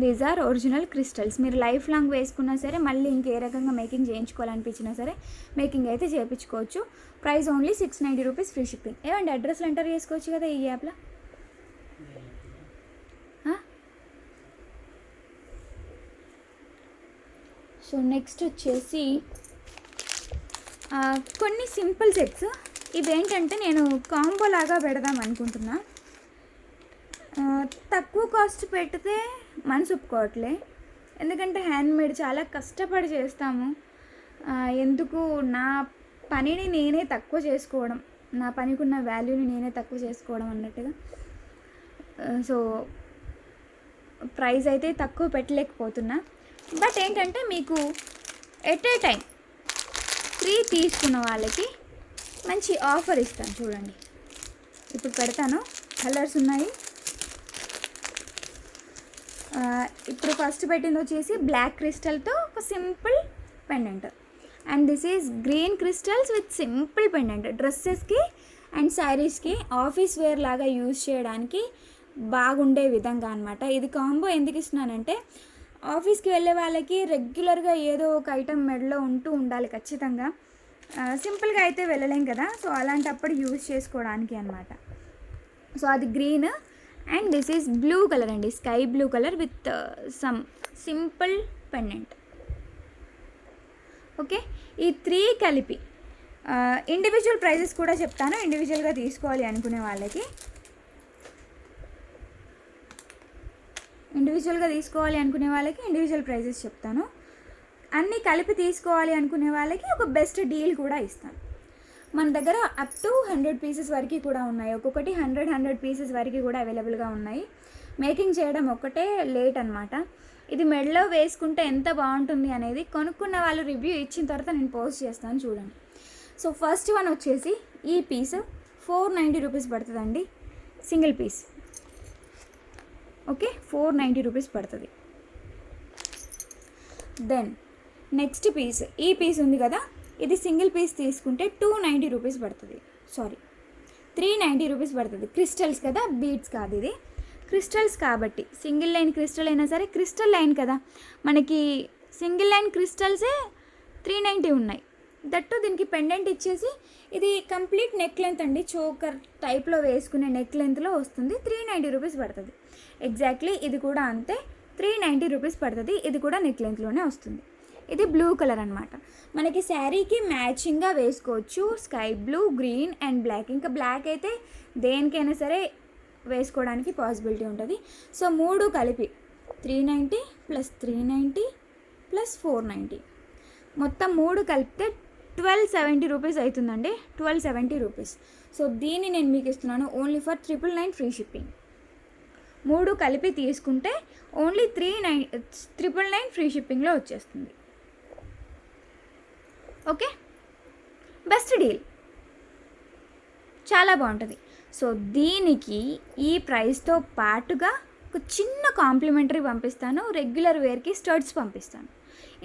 These are original crystals. మీరు లైఫ్ లాంగ్ వేసుకున్నా సరే మళ్ళీ ఇంకే రకంగా మేకింగ్ చేయించుకోవాలనిపించినా సరే మేకింగ్ అయితే చేయించుకోవచ్చు. Price only 690 rupees free shipping. ఏమండి అడ్రస్లు ఎంటర్ చేసుకోవచ్చు కదా ఈ యాప్లో. సో నెక్స్ట్ వచ్చేసి కొన్ని సింపుల్ సెట్స్. ఇవేంటంటే నేను కాంబో లాగా పెడదాం అనుకుంటున్నా. తక్కువ కాస్ట్ పెడితే మనసు ఒప్పుకోవట్లే, ఎందుకంటే హ్యాండ్మేడ్ చాలా కష్టపడి చేస్తాము. ఎందుకు నా పనిని నేనే తక్కువ చేసుకోవడం, నా పనికున్న వాల్యూని నేనే తక్కువ చేసుకోవడం అన్నట్టుగా. సో ప్రైస్ అయితే తక్కువ పెట్టలేకపోతున్నా. బట్ ఏంటంటే మీకు ఎట్ ఏ టైం 3 తీసుకున్న వాళ్ళకి మంచి ఆఫర్ ఇస్తాను. చూడండి ఇప్పుడు పెడతాను, కలర్స్ ఉన్నాయి. ఇప్పుడు ఫస్ట్ పెట్టింది వచ్చేసి బ్లాక్ క్రిస్టల్తో ఒక simple pendant. And this is green crystals with simple pendant. డ్రెస్సెస్కి అండ్ శారీస్కి ఆఫీస్ వేర్ లాగా యూజ్ చేయడానికి బాగుండే విధంగా అనమాట. ఇది కాంబో ఎందుకు ఇస్తున్నానంటే ఆఫీస్కి వెళ్ళే వాళ్ళకి రెగ్యులర్గా ఏదో ఒక ఐటెం మెడలో ఉంటూ ఉండాలి ఖచ్చితంగా. సింపుల్గా అయితే వెళ్ళలేం కదా, సో అలాంటప్పుడు యూజ్ చేసుకోవడానికి అనమాట. సో అది green and this is blue colour అండి, sky blue colour with some simple pendant. Okay, ఈ 3 కలిపి ఇండివిజువల్ ప్రైజెస్ కూడా చెప్తాను. ఇండివిజువల్గా తీసుకోవాలి అనుకునే వాళ్ళకి ఇండివిజువల్ ప్రైజెస్ చెప్తాను. అన్నీ కలిపి తీసుకోవాలి అనుకునే వాళ్ళకి ఒక బెస్ట్ డీల్ కూడా ఇస్తాను. మన దగ్గర అప్ టు 100 పీసెస్ వరకు కూడా ఉన్నాయి. ఒక్కొక్కటి 100 పీసెస్ వరకు కూడా అవైలబుల్గా ఉన్నాయి. మేకింగ్ చేయడం ఒక్కటే లేట్ అనమాట. ఇది మెడలో వేసుకుంటే ఎంత బాగుంటుంది అనేది కొనుక్కున్న వాళ్ళు రివ్యూ ఇచ్చిన తర్వాత నేను పోస్ట్ చేస్తాను, చూడండి. సో ఫస్ట్ వన్ వచ్చేసి ఈ పీస్ 490 రూపీస్ పడుతుందండి, సింగిల్ పీస్. ఓకే, 490 రూపీస్ పడుతుంది. దెన్ నెక్స్ట్ పీస్, ఈ పీస్ ఉంది కదా, ఇది సింగిల్ పీస్ తీసుకుంటే 290 రూపీస్ పడుతుంది. 390 రూపీస్ పడుతుంది. క్రిస్టల్స్ కదా, బీడ్స్ కాదు. ఇది క్రిస్టల్స్ కాబట్టి సింగిల్ లైన్ క్రిస్టల్ అయినా సరే, క్రిస్టల్ లైన్ కదా మనకి, సింగిల్ లైన్ క్రిస్టల్సే 390 ఉన్నాయి. దట్టు దీనికి పెండెంట్ ఇచ్చేసి ఇది కంప్లీట్ నెక్ లెంత్ అండి, చోకర్ టైప్లో వేసుకునే నెక్ లెంత్లో వస్తుంది. 390 రూపీస్ పడుతుంది. ఎగ్జాక్ట్లీ ఇది కూడా అంతే, 390 రూపీస్ పడుతుంది. ఇది కూడా నెక్ లెంత్లోనే వస్తుంది. ఇది బ్లూ కలర్ అనమాట. మనకి శారీకి మ్యాచింగ్గా వేసుకోవచ్చు. Sky blue, green and black. ఇంకా బ్లాక్ అయితే దేనికైనా సరే వేసుకోవడానికి పాసిబిలిటీ ఉంటుంది. సో 3 కలిపి 390 + 390 + 490 మొత్తం 3 కలిపితే 1270 రూపీస్ అవుతుందండి. 1270 రూపీస్. సో దీన్ని నేను మీకు ఇస్తున్నాను ఓన్లీ ఫర్ 999 ఫ్రీ షిప్పింగ్. 3 కలిపి తీసుకుంటే ఓన్లీ 999 ఫ్రీ షిప్పింగ్లో వచ్చేస్తుంది. ఓకే, బెస్ట్ డీల్, చాలా బాగుంటుంది. సో దీనికి ఈ ప్రైస్తో పాటుగా ఒక చిన్న కాంప్లిమెంటరీ పంపిస్తాను. రెగ్యులర్ వేర్కి స్టడ్స్ పంపిస్తాను.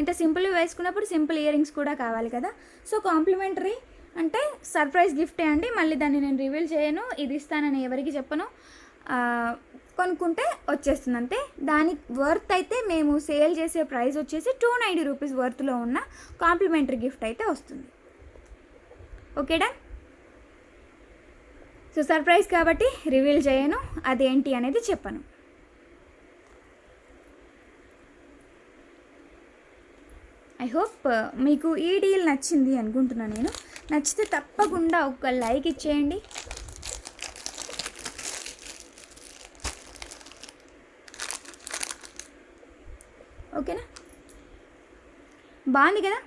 ఇంత సింపుల్ వేసుకున్నప్పుడు సింపుల్ ఇయర్ రింగ్స్ కూడా కావాలి కదా. సో కాంప్లిమెంటరీ అంటే సర్ప్రైజ్ గిఫ్టే అండి. మళ్ళీ దాన్ని నేను రివీల్ చేయను, ఇది ఇస్తానని ఎవరికి చెప్పను. కొనుక్కుంటే వచ్చేస్తుంది అంతే. దాని వర్త్ అయితే మేము సేల్ చేసే ప్రైస్ వచ్చేసి 290 రూపీస్ వర్త్లో ఉన్న కాంప్లిమెంటరీ గిఫ్ట్ అయితే వస్తుంది. ఓకేడా? సో సర్ప్రైజ్ కాబట్టి రివీల్ చేయను, అదేంటి అనేది చెప్పను. ఐ హోప్ మీకు ఈ డీల్ నచ్చింది అనుకుంటున్నాను నేను. నచ్చితే తప్పకుండా ఒక లైక్ ఇచ్చేయండి. ఓకేనా? బాగుంది కదా.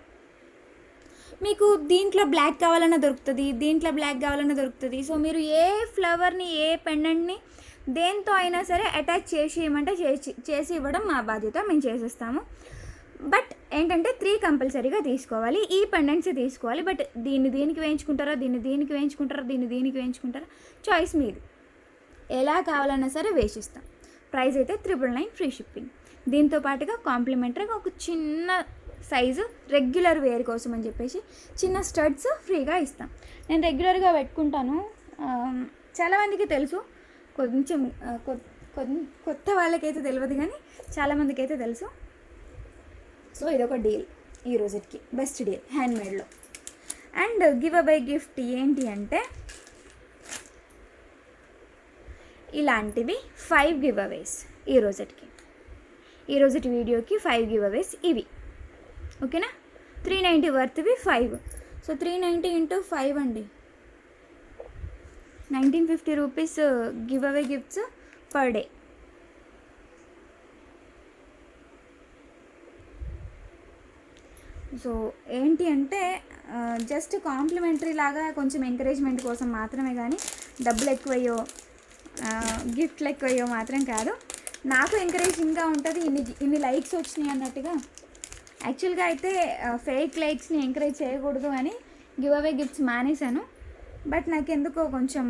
మీకు దీంట్లో బ్లాక్ కావాలన్నా దొరుకుతుంది, దీంట్లో బ్లాక్ కావాలన్నా దొరుకుతుంది. సో మీరు ఏ ఫ్లవర్ని, ఏ పెండెంట్ని దేంతో అయినా సరే అటాచ్ చేసి ఇవ్వమంటే చేసి ఇవ్వడం మా బాధ్యత, మేము చేసేస్తాము. బట్ ఏంటంటే 3 కంపల్సరీగా తీసుకోవాలి. ఈ పెండెంట్స్ తీసుకోవాలి. బట్ దీనికి వేయించుకుంటారా, దీనికి వేయించుకుంటారా, చాయిస్ మీది. ఎలా కావాలన్నా సరే వేసిస్తాం. ప్రైస్ అయితే 999 ఫ్రీ షిప్పింగ్. దీంతో పాటుగా కాంప్లిమెంటరీగా ఒక చిన్న సైజు రెగ్యులర్ వేర్ కోసం అని చెప్పేసి చిన్న స్టడ్స్ ఫ్రీగా ఇస్తాం. నేను రెగ్యులర్గా పెట్టుకుంటాను, చాలామందికి తెలుసు, కొంచెం కొత్త వాళ్ళకైతే తెలియదు కానీ చాలామందికి అయితే తెలుసు. సో ఇదొక డీల్ ఈ రోజుకి, బెస్ట్ డీల్ హ్యాండ్మేడ్లో. అండ్ గివ్ అవే గిఫ్ట్ ఏంటి అంటే ఇలాంటివి 5 గివ్ అవేస్ ఈ రోజుటి వీడియోకి 5 గివ్ అవేస్ ఇవి. ఓకేనా? 390 వర్త్వి 5. సో 390 × 5 అండి, 1950 rupees give away gifts per day. So ఏంటి అంటే జస్ట్ కాంప్లిమెంటరీ లాగా కొంచెం ఎంకరేజ్మెంట్ కోసం మాత్రమే, కానీ డబ్బులు ఎక్కువయ్యో గిఫ్ట్లు ఎక్కువయ్యో మాత్రం కాదు. నాకు ఎంకరేజింగ్గా ఉంటుంది, ఇన్ని లైక్స్ వచ్చినాయి అన్నట్టుగా. యాక్చువల్గా అయితే ఫేక్ లైక్స్ని ఎంకరేజ్ చేయకూడదు అని గివ్ అవే గిఫ్ట్స్ మానేశాను. బట్ నాకు ఎందుకో కొంచెం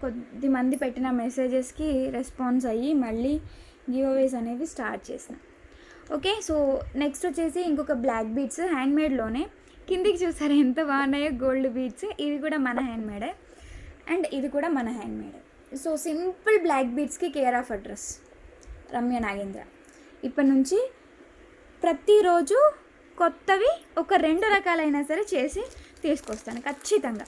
కొద్దిమంది పెట్టిన మెసేజెస్కి రెస్పాన్స్ అయ్యి మళ్ళీ గివ్ అవేస్ అనేవి స్టార్ట్ చేసిన. ఓకే. సో నెక్స్ట్ వచ్చేసి ఇంకొక బ్లాక్ బీడ్స్ హ్యాండ్మేడ్లోనే, కిందికి చూసారా ఎంత బాగున్నాయో గోల్డ్ బీడ్స్. ఇవి కూడా మన హ్యాండ్మేడే, అండ్ ఇది కూడా మన హ్యాండ్మేడే. సో సింపుల్ బ్లాక్ బీడ్స్కి care of address Ramya Nagendra. ఇప్పటి నుంచి ప్రతిరోజు కొత్తవి ఒక 2 రకాలైనా సరే చేసి తీసుకొస్తాను ఖచ్చితంగా.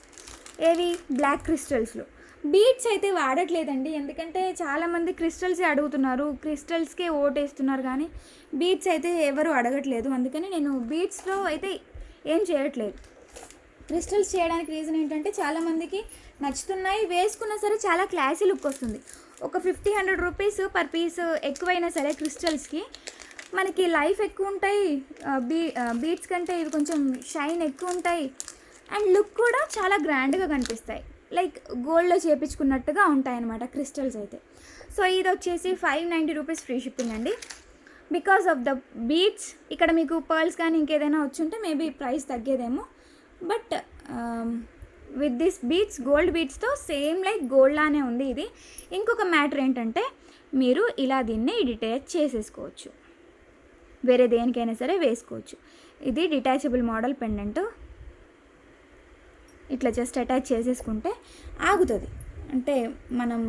ఏవి? బ్లాక్ క్రిస్టల్స్లో. బీడ్స్ అయితే వాడట్లేదండి, ఎందుకంటే చాలామంది క్రిస్టల్సే అడుగుతున్నారు, క్రిస్టల్స్కే ఓటేస్తున్నారు, కానీ బీడ్స్ అయితే ఎవరు అడగట్లేదు. అందుకని నేను బీడ్స్లో అయితే ఏం చేయట్లేదు. క్రిస్టల్స్ చేయడానికి రీజన్ ఏంటంటే చాలామందికి నచ్చుతున్నాయి, వేసుకున్నా సరే చాలా క్లాసీ లుక్ వస్తుంది. ఒక 50-100 రూపీస్ పర్ పీస్ ఎక్కువైనా సరే క్రిస్టల్స్కి మనకి లైఫ్ ఎక్కువ ఉంటాయి, బీడ్స్ కంటే ఇవి కొంచెం షైన్ ఎక్కువ ఉంటాయి, అండ్ లుక్ కూడా చాలా గ్రాండ్గా కనిపిస్తాయి, లైక్ గోల్డ్లో చేపించుకున్నట్టుగా ఉంటాయి అన్నమాట క్రిస్టల్స్ అయితే. సో ఇది వచ్చేసి 590 రూపీస్ ఫ్రీ షిప్పింగ్ అండి. బికాస్ ఆఫ్ ద బీడ్స్, ఇక్కడ మీకు పర్ల్స్ కానీ ఇంకేదైనా వచ్చుంటే మేబీ ప్రైస్ తగ్గేదేమో, but with this beads, gold బీడ్స్తో సేమ్ లైక్ గోల్డ్ లానే ఉంది ఇది. ఇంకొక మ్యాటర్ ఏంటంటే మీరు ఇలా దీన్ని డిటాచ్ చేసేసుకోవచ్చు, వేరే దేనికైనా సరే వేసుకోవచ్చు. ఇది డిటాచబుల్ మోడల్ పెండెంట్, ఇట్లా జస్ట్ అటాచ్ చేసేసుకుంటే ఆగుతుంది. అంటే మనం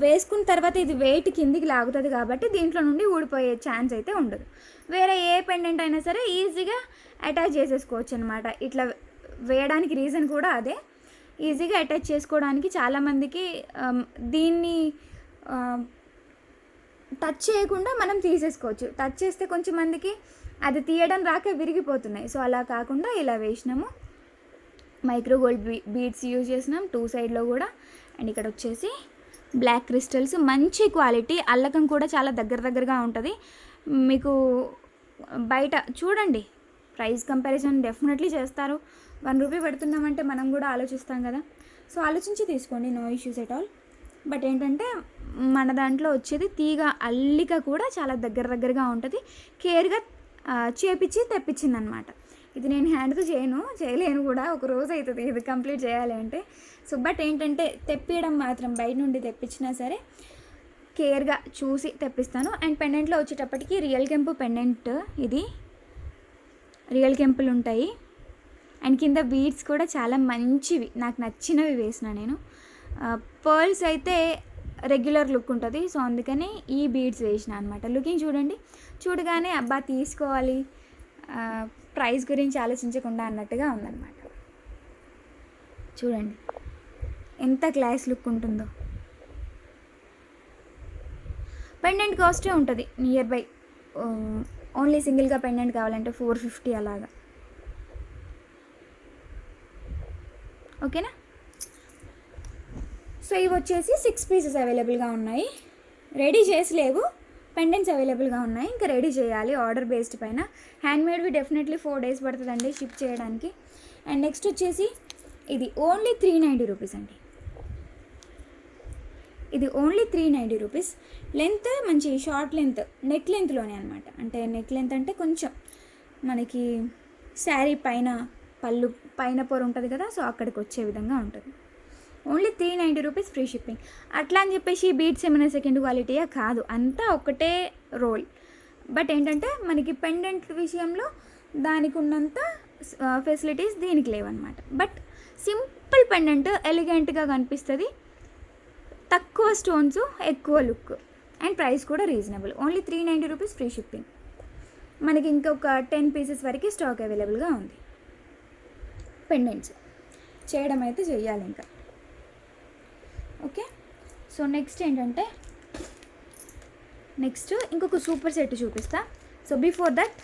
వేసుకున్న తర్వాత ఇది వెయిట్ కిందికి లాగుతుంది కాబట్టి దీంట్లో నుండి ఊడిపోయే ఛాన్స్ అయితే ఉండదు. వేరే ఏ పెండెంట్ అయినా సరే ఈజీగా అటాచ్ చేసేసుకోవచ్చు అనమాట. ఇట్లా వేయడానికి రీజన్ కూడా అదే, ఈజీగా అటాచ్ చేసుకోవడానికి. చాలామందికి దీన్ని టచ్ చేయకుండా మనం తీసేసుకోవచ్చు, టచ్ చేస్తే కొంచెం మందికి అది తీయడం రాక విరిగిపోతున్నాయి. సో అలా కాకుండా ఇలా వేసినాము, మైక్రో గోల్డ్ బీడ్స్ యూజ్ చేసినాం 2 సైడ్లో కూడా. అండ్ ఇక్కడ వచ్చేసి బ్లాక్ క్రిస్టల్స్, మంచి క్వాలిటీ, అల్లకం కూడా చాలా దగ్గరగా ఉంటుంది. మీకు బయట చూడండి, ప్రైస్ కంపారిజన్ డెఫినెట్లీ చేస్తారు. 1 రూపీ పెడుతున్నామంటే మనం కూడా ఆలోచిస్తాం కదా. సో ఆలోచించి తీసుకోండి, no issues at all. But ఏంటంటే మన దాంట్లో వచ్చేది తీగ అల్లిక కూడా చాలా దగ్గరగా ఉంటుంది, కేర్గా చేపించి తెప్పించింది అనమాట. ఇది నేను హ్యాండ్తో చేయలేను కూడా, ఒక రోజు అవుతుంది ఇది కంప్లీట్ చేయాలి అంటే. సో బట్ ఏంటంటే తెప్పియడం మాత్రం బయట నుండి తెప్పించినా సరే కేర్గా చూసి తెప్పిస్తాను. అండ్ పెండెంట్లో వచ్చేటప్పటికి రియల్ కెంపు పెండెంట్, ఇది రియల్ కెంపులు ఉంటాయి. అండ్ కింద బీడ్స్ కూడా చాలా మంచివి, నాకు నచ్చినవి వేసిన నేను. పర్ల్స్ అయితే రెగ్యులర్ లుక్ ఉంటుంది, సో అందుకని ఈ బీడ్స్ వేసిన అనమాట. లుకింగ్ చూడండి, చూడగానే అబ్బా తీసుకోవాలి, ప్రైస్ గురించి ఆలోచించకుండా అన్నట్టుగా ఉందన్నమాట. చూడండి ఎంత క్లాస్ లుక్ ఉంటుందో. పెండెంట్ కాస్టే ఉంటుంది నియర్ బై, ఓన్లీ సింగిల్గా పెండెంట్ కావాలంటే 450 అలాగా. ఓకేనా? సో ఇవి వచ్చేసి 6 పీసెస్ అవైలబుల్గా ఉన్నాయి, రెడీ చేసి లేవు, పెండెంట్స్ అవైలబుల్గా ఉన్నాయి, ఇంకా రెడీ చేయాలి ఆర్డర్ బేస్డ్ పైన. హ్యాండ్మేడ్వి డెఫినెట్లీ 4 డేస్ పడుతుందండి షిప్ చేయడానికి. అండ్ నెక్స్ట్ వచ్చేసి ఇది ఓన్లీ 390 రూపీస్ అండి. ఇది ఓన్లీ 390 రూపీస్. లెంత్ మంచి షార్ట్ లెంత్, నెక్ లెంత్లోనే అనమాట. అంటే నెక్ లెంత్ అంటే కొంచెం మనకి శారీ పైన పళ్ళు పైన పొర ఉంటుంది కదా, సో అక్కడికి వచ్చే విధంగా ఉంటుంది. Only 390 rupees free shipping. అట్లా అని చెప్పేసి బీడ్స్ ఏమైనా సెకండ్ క్వాలిటీయా కాదు, అంతా ఒకటే రోల్. బట్ ఏంటంటే మనకి పెండెంట్ విషయంలో దానికి ఉన్నంత ఫెసిలిటీస్ దీనికి లేవన్నమాట. బట్ సింపుల్ పెండెంట్ ఎలిగెంట్గా కనిపిస్తుంది, తక్కువ స్టోన్స్, ఎక్కువ లుక్, అండ్ ప్రైస్ కూడా reasonable. Only 390 rupees free shipping. మనకి ఇంకొక 10 పీసెస్ వరకు స్టాక్ అవైలబుల్గా ఉంది. పెండెంట్స్ చేయడం అయితే చెయ్యాలి ఇంకా. ఓకే, సో నెక్స్ట్ ఏంటంటే ఇంకొక సూపర్ సెట్ చూపిస్తా. సో బిఫోర్ దట్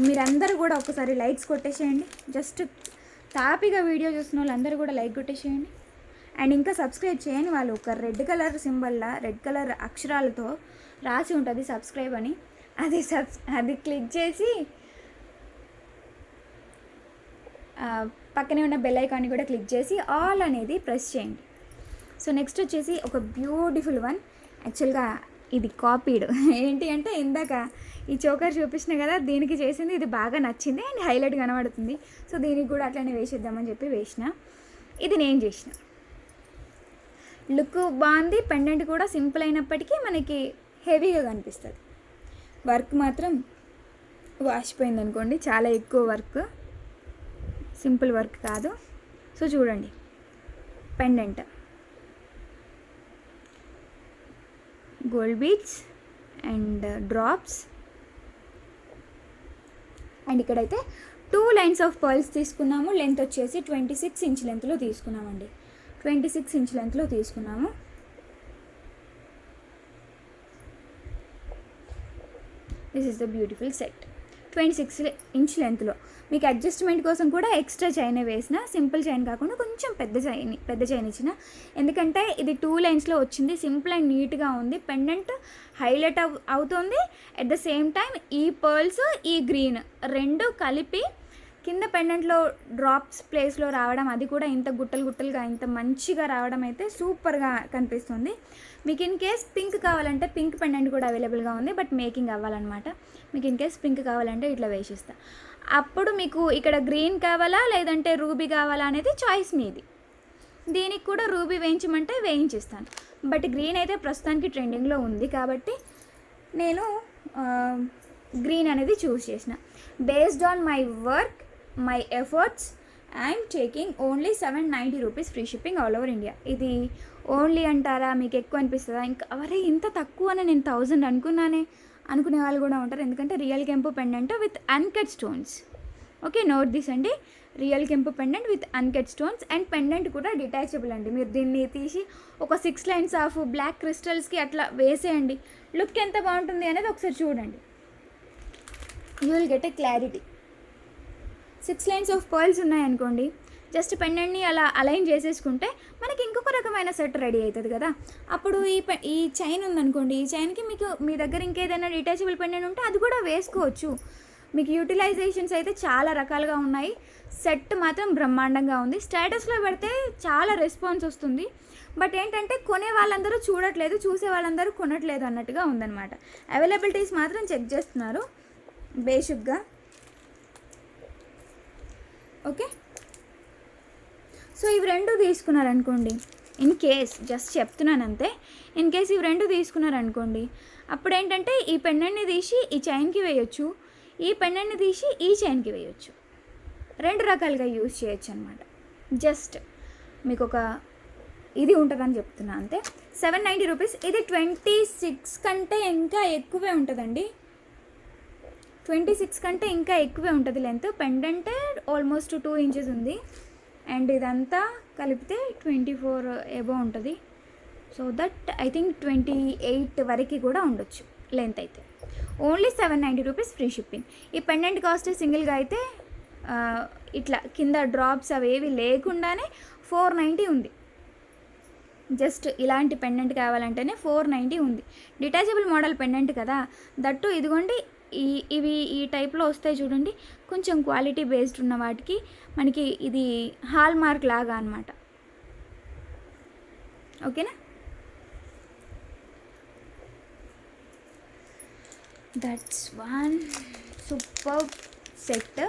మీరందరూ కూడా ఒకసారి లైక్స్ కొట్టేసేయండి. జస్ట్ తాపిగా వీడియో చూసిన వాళ్ళందరూ కూడా లైక్ కొట్టేసేయండి. అండ్ ఇంకా సబ్స్క్రైబ్ చేయని వాళ్ళు ఒక రెడ్ కలర్ సింబల్లా, రెడ్ కలర్ అక్షరాలతో రాసి ఉంటుంది సబ్స్క్రైబ్ అని, అది క్లిక్ చేసి పక్కనే ఉన్న బెల్ ఐకాన్ని కూడా క్లిక్ చేసి ఆల్ అనేది ప్రెస్ చేయండి. సో నెక్స్ట్ వచ్చేసి ఒక బ్యూటిఫుల్ వన్. యాక్చువల్గా ఇది కాపీడ్, ఏంటి అంటే ఇందాక ఈ చోకర్ చూపించిన కదా, దీనికి చేసింది ఇది బాగా నచ్చింది అండ్ హైలైట్ కనబడుతుంది. సో దీనికి కూడా అట్లనే వేసేద్దామని చెప్పి వేసిన. ఇది నేను చేసిన, లుక్ బాగుంది. పెండెంట్ కూడా సింపుల్ అయినప్పటికీ మనకి హెవీగా కనిపిస్తుంది. వర్క్ మాత్రం వాసిపోయింది అనుకోండి, చాలా ఎక్కువ వర్క్, సింపుల్ వర్క్ కాదు. సో చూడండి, pendant gold beads and drops, and ఇక్కడైతే 2 లైన్స్ ఆఫ్ పర్ల్స్ తీసుకున్నాము. లెంత్ వచ్చేసి 26 ఇంచ్ లెంత్లో తీసుకున్నామండి. 26 ఇంచ్ లెంత్లో తీసుకున్నాము. This is the beautiful set. 26 inch లెంత్లో మీకు అడ్జస్ట్మెంట్ కోసం కూడా ఎక్స్ట్రా చైన్ వేసిన, సింపుల్ చైన్ కాకుండా కొంచెం పెద్ద చైన్ ఇచ్చిన, ఎందుకంటే ఇది 2 లైన్స్లో వచ్చింది. సింపుల్ అండ్ నీట్గా ఉంది. పెండెంట్ హైలైట్ అవుతుంది. అట్ ద సేమ్ టైం ఈ పర్ల్స్, ఈ గ్రీన్ రెండు కలిపి కింద పెండెంట్లో డ్రాప్స్ ప్లేస్లో రావడం, అది కూడా ఇంత గుట్టలుగా ఇంత మంచిగా రావడం అయితే సూపర్గా కనిపిస్తుంది. మీకు ఇన్ కేస్ పింక్ కావాలంటే పింక్ పెండెంట్ కూడా అవైలబుల్గా ఉంది, బట్ మేకింగ్ అవ్వాలన్నమాట. మీకు ఇన్ కేస్ పింక్ కావాలంటే ఇట్లా వేసిస్తా. అప్పుడు మీకు ఇక్కడ గ్రీన్ కావాలా లేదంటే రూబీ కావాలా అనేది చాయిస్ మీది. దీనికి కూడా రూబీ వేయించమంటే వేయించిస్తాను, బట్ గ్రీన్ అయితే ప్రస్తుతానికి ట్రెండింగ్లో ఉంది కాబట్టి నేను గ్రీన్ అనేది చూస్ చేసిన. Based on my work, my efforts, I'm taking only 790 rupees free shipping all over India. ఇది ఓన్లీ అంటారా, మీకు ఎక్కువ అనిపిస్తుందా? ఇంకా అవరే ఇంత తక్కువనే, నేను 1000 అనుకునే వాళ్ళు కూడా ఉంటారు. ఎందుకంటే రియల్ కెంపు pendant with uncut stones. Okay, note this అండి, రియల్ కెంపు pendant with uncut stones. And pendant కూడా డిటాచబుల్ అండి. మీరు దీన్ని తీసి ఒక 6 లైన్స్ ఆఫ్ బ్లాక్ క్రిస్టల్స్కి అట్లా వేసేయండి, లుక్ ఎంత బాగుంటుంది అనేది ఒకసారి చూడండి. You will get a clarity. 6 lines of pearls ఉన్నాయనుకోండి, జస్ట్ పెండెంట్ని అలా అలైన్ చేసేసుకుంటే మనకి ఇంకొక రకమైన సెట్ రెడీ అవుతుంది కదా. అప్పుడు ఈ చైన్ ఉందనుకోండి, ఈ చైన్కి మీకు మీ దగ్గర ఇంకేదైనా డిటాచబుల్ పెండెంట్ ఉంటే అది కూడా వేసుకోవచ్చు. మీకు యూటిలైజేషన్స్ అయితే చాలా రకాలుగా ఉన్నాయి. సెట్ మాత్రం బ్రహ్మాండంగా ఉంది. స్టేటస్లో పెడితే చాలా రెస్పాన్స్ వస్తుంది, బట్ ఏంటంటే కొనే వాళ్ళందరూ చూడట్లేదు, చూసే వాళ్ళందరూ కొనట్లేదు అన్నట్టుగా ఉందన్నమాట. అవైలబిలిటీస్ మాత్రం చెక్ చేస్తున్నారు బేసిక్గా. ఓకే, సో ఇవి రెండు తీసుకున్నారనుకోండి, ఇన్ కేస్ జస్ట్ చెప్తున్నాను అంతే, ఇన్ కేస్ ఇవి రెండు తీసుకున్నారనుకోండి, అప్పుడు ఏంటంటే ఈ పెండెంట్ని తీసి ఈ చైన్కి వేయొచ్చు, ఈ పెండెంట్ని తీసి ఈ చైన్కి వేయొచ్చు. 2 రకాలుగా యూజ్ చేయొచ్చు అనమాట. జస్ట్ మీకు ఒక ఇది ఉంటుందని చెప్తున్నా అంతే. 790 రూపీస్. ఇది 26 కంటే ఇంకా ఎక్కువే ఉంటుందండి. 26 కంటే ఇంకా ఎక్కువే ఉంటుంది లెంత్. పెండెంట్ ఆల్మోస్ట్ 2 ఇంచెస్ ఉంది, అండ్ ఇదంతా కలిపితే 24 ఎబో ఉంటుంది. సో దట్ ఐ థింక్ 28 వరకు కూడా ఉండొచ్చు లెంత్ అయితే. Only 790 rupees free shipping. ఈ పెండెంట్ కాస్ట్ సింగిల్గా అయితే ఇట్లా కింద డ్రాప్స్ అవేవి లేకుండానే 490 ఉంది. జస్ట్ ఇలాంటి పెండెంట్ కావాలంటేనే 490 ఉంది. డిటాచబుల్ మోడల్ పెండెంట్ కదా, దట్టు ఇదిగోండి ఇవి ఈ టైప్లో వస్తాయి చూడండి. కొంచెం క్వాలిటీ బేస్డ్ ఉన్న వాటికి మనకి ఇది హాల్ మార్క్ లాగా అనమాట. ఓకేనా, that's one super set.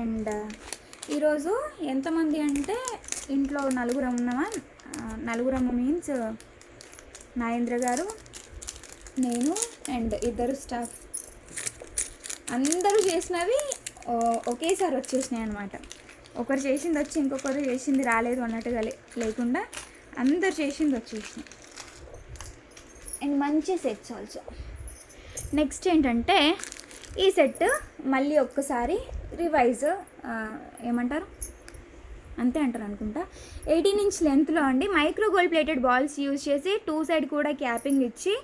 And ఈరోజు ఎంతమంది అంటే ఇంట్లో 4 ఉన్నామా, 4 మీన్స్ నాగేంద్ర గారు, నేను అండ్ 2 స్టాఫ్, అందరూ చేసినవి ఒకేసారి వచ్చేసినాయి అనమాట. ఒకరు చేసింది వచ్చి ఇంకొకరు చేసింది రాలేదు అన్నట్టుగా లేకుండా అందరు చేసింది వచ్చేసినాయి. అండ్ మంచి సెట్స్ ఆల్సో. నెక్స్ట్ ఏంటంటే ఈ సెట్ మళ్ళీ ఒక్కసారి రివైజ్ ఏమంటారు అంతే అంటారు అనుకుంటా. 18 ఇంచ్ లెంత్లో అండి micro gold plated balls use చేసి 2 సైడ్ కూడా క్యాపింగ్ ఇచ్చి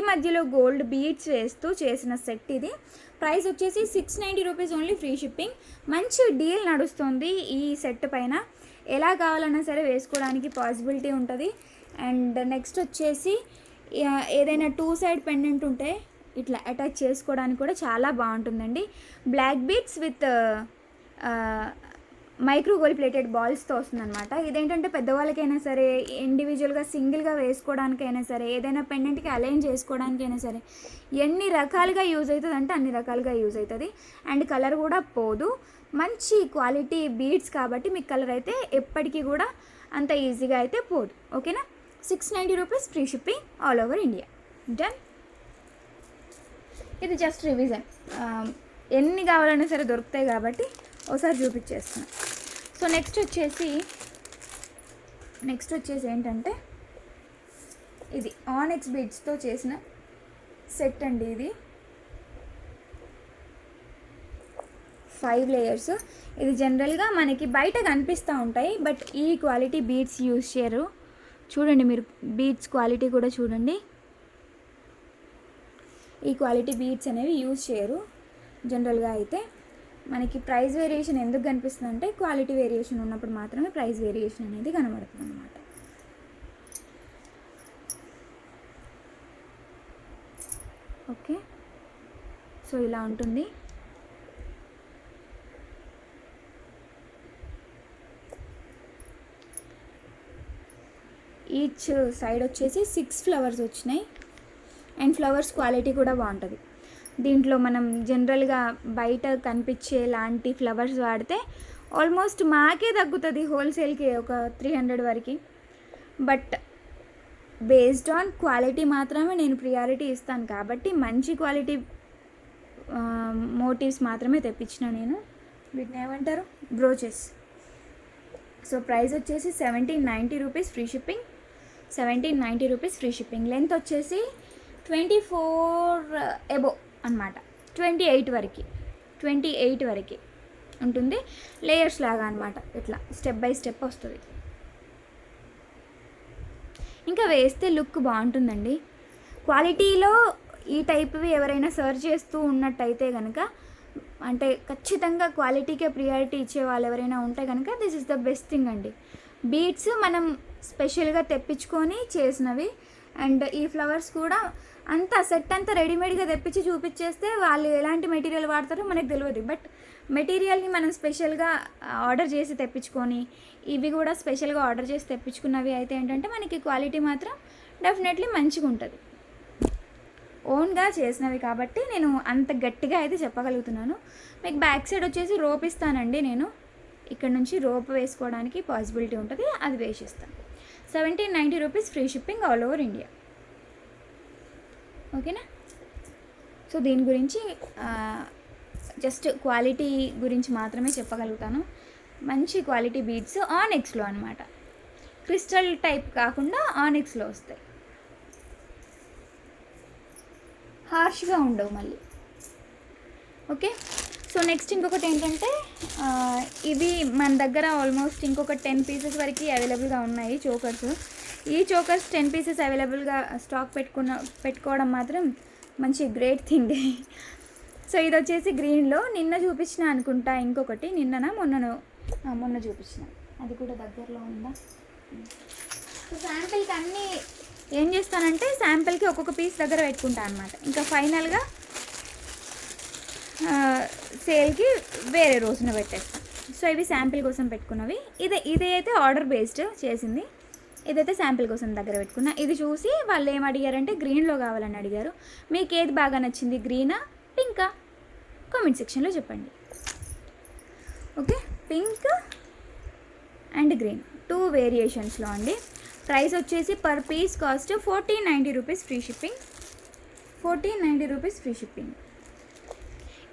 మధ్యలో గోల్డ్ బీడ్స్ వేస్తూ చేసిన సెట్ ఇది. ప్రైస్ వచ్చేసి 690 రూపీస్ ఓన్లీ ఫ్రీ షిప్పింగ్. మంచి డీల్ నడుస్తుంది ఈ సెట్ పైన. ఎలా కావాలన్నా సరే వేసుకోవడానికి పాసిబిలిటీ ఉంటుంది. అండ్ నెక్స్ట్ వచ్చేసి ఏదైనా 2 సైడ్ పెండెంట్ ఉంటే ఇట్లా అటాచ్ చేసుకోవడానికి కూడా చాలా బాగుంటుందండి. Black beads with micro gold plated బాల్స్తో వస్తుందన్నమాట. ఇదేంటంటే పెద్దవాళ్ళకైనా సరే, ఇండివిజువల్గా సింగిల్గా వేసుకోవడానికైనా సరే, ఏదైనా పెండెంట్కి అలైన్ చేసుకోవడానికైనా సరే, ఎన్ని రకాలుగా యూజ్ అవుతుంది అంటే అన్ని రకాలుగా యూజ్ అవుతుంది. అండ్ కలర్ కూడా పోదు. మంచి క్వాలిటీ బీడ్స్ కాబట్టి మీకు కలర్ అయితే ఎప్పటికీ కూడా అంత ఈజీగా అయితే పోదు. ఓకేనా, 690 rupees free shipping all over India. Done. ఇది జస్ట్ రివిజన్, ఎన్ని కావాలన్నా సరే దొరుకుతాయి కాబట్టి ఒకసారి చూపించేస్తాను. సో నెక్స్ట్ వచ్చేసి ఏంటంటే ఇది ఆనెక్స్ బీడ్స్తో చేసిన సెట్ అండి. ఇది 5 లేయర్స్. ఇది జనరల్గా మనకి బయట కనిపిస్తూ ఉంటాయి, బట్ ఈ క్వాలిటీ బీడ్స్ యూజ్ చేయరు. చూడండి మీరు, బీడ్స్ క్వాలిటీ కూడా చూడండి. ఈ క్వాలిటీ బీడ్స్ అనేవి యూజ్ చేయరు జనరల్గా. అయితే మనకి ప్రైస్ వేరియేషన్ ఎందుకు కనిపిస్తుంది అంటే క్వాలిటీ వేరియేషన్ ఉన్నప్పుడు మాత్రమే ప్రైస్ వేరియేషన్ అనేది కనబడుతుంది అన్నమాట. ఓకే, సో ఇలా ఉంటుంది. ఈచ్ సైడ్ వచ్చేసి 6 ఫ్లవర్స్ వచ్చినాయి. అండ్ ఫ్లవర్స్ క్వాలిటీ కూడా బాగుంటుంది. దీంట్లో మనం జనరల్గా బయట కనిపించే లాంటి ఫ్లవర్స్ వాడితే ఆల్మోస్ట్ మాకే తగ్గుతుంది హోల్సేల్కి ఒక 300 వరకు. బట్ బేస్డ్ ఆన్ క్వాలిటీ మాత్రమే నేను ప్రియారిటీ ఇస్తాను కాబట్టి మంచి క్వాలిటీ మోటివ్స్ మాత్రమే తెప్పించిన నేను. వీటిని ఏమంటారు, బ్రోచెస్. సో ప్రైస్ వచ్చేసి 1790 rupees free shipping. 1790 rupees free shipping. Length వచ్చేసి 24 ఎబో అనమాట, 28 వరకు ఉంటుంది. లేయర్స్ లాగా అనమాట, ఇట్లా స్టెప్ బై స్టెప్ వస్తుంది. ఇంకా వేస్తే లుక్ బాగుంటుందండి. క్వాలిటీలో ఈ టైప్వి ఎవరైనా సర్చ్ చేస్తూ ఉన్నట్టయితే కనుక, అంటే ఖచ్చితంగా క్వాలిటీకే ప్రియారిటీ ఇచ్చే వాళ్ళు ఎవరైనా ఉంటే కనుక this is the best thing అండి. బీడ్స్ మనం స్పెషల్గా తెప్పించుకొని చేసినవి. అండ్ ఈ ఫ్లవర్స్ కూడా అంతా సెట్ అంతా రెడీమేడ్గా తెప్పించి చూపించేస్తే వాళ్ళు ఎలాంటి మెటీరియల్ వాడతారో మనకు తెలియదు. బట్ మెటీరియల్ని మనం స్పెషల్గా ఆర్డర్ చేసి తెప్పించుకొని, ఇవి కూడా స్పెషల్గా ఆర్డర్ చేసి తెప్పించుకున్నవి అయితే ఏంటంటే మనకి క్వాలిటీ మాత్రం డెఫినెట్లీ మంచిగా ఉంటుంది. ఓన్గా చేసినవి కాబట్టి నేను అంత గట్టిగా అయితే చెప్పగలుగుతున్నాను. మీకు బ్యాక్ సైడ్ వచ్చేసి రోప్ ఇస్తానండి. నేను ఇక్కడ నుంచి రోప్ వేసుకోవడానికి పాసిబిలిటీ ఉంటుంది, అది వేసిస్తాను. 1790 rupees free shipping all over India. ఓకేనా. సో దీని గురించి జస్ట్ క్వాలిటీ గురించి మాత్రమే చెప్పగలుగుతాను. మంచి క్వాలిటీ బీడ్స్ ఆనెక్స్లో అనమాట, క్రిస్టల్ టైప్ కాకుండా ఆనెక్స్లో వస్తాయి. హార్ష్గా ఉండవు మళ్ళీ. ఓకే. సో నెక్స్ట్ ఇంకొకటి ఏంటంటే ఇవి మన దగ్గర ఆల్మోస్ట్ ఇంకొక 10 పీసెస్ వరకు అవైలబుల్గా ఉన్నాయి చోకర్స్. ఈ చోకర్స్ 10 పీసెస్ అవైలబుల్గా స్టాక్ పెట్టుకోవడం మాత్రం మంచి గ్రేట్ థింగ్. సో ఇది వచ్చేసి గ్రీన్లో నిన్న చూపించిన అనుకుంటా, ఇంకొకటి మొన్న చూపించిన, అది కూడా దగ్గరలో ఉందా. సో శాంపిల్కి అన్నీ ఏం చేస్తానంటే శాంపిల్కి ఒక్కొక్క పీస్ దగ్గర పెట్టుకుంటాను అనమాట. ఇంకా ఫైనల్గా సేల్కి వేరే రోజున పెట్టేస్తాను. సో ఇవి శాంపిల్ కోసం పెట్టుకున్నవి. ఇదైతే ఆర్డర్ బేస్డ్ చేసింది, ఇదైతే శాంపిల్ కోసం దగ్గర పెట్టుకున్నా. ఇది చూసి వాళ్ళు ఏం అడిగారంటే గ్రీన్లో కావాలని అడిగారు. మీకు ఏది బాగా నచ్చింది, గ్రీనా పింకా, కామెంట్ సెక్షన్లో చెప్పండి. ఓకే, పింక్ అండ్ గ్రీన్ 2 వేరియేషన్స్లో అండి. ప్రైస్ వచ్చేసి per piece cost 1490 rupees free shipping. 1490 rupees free shipping.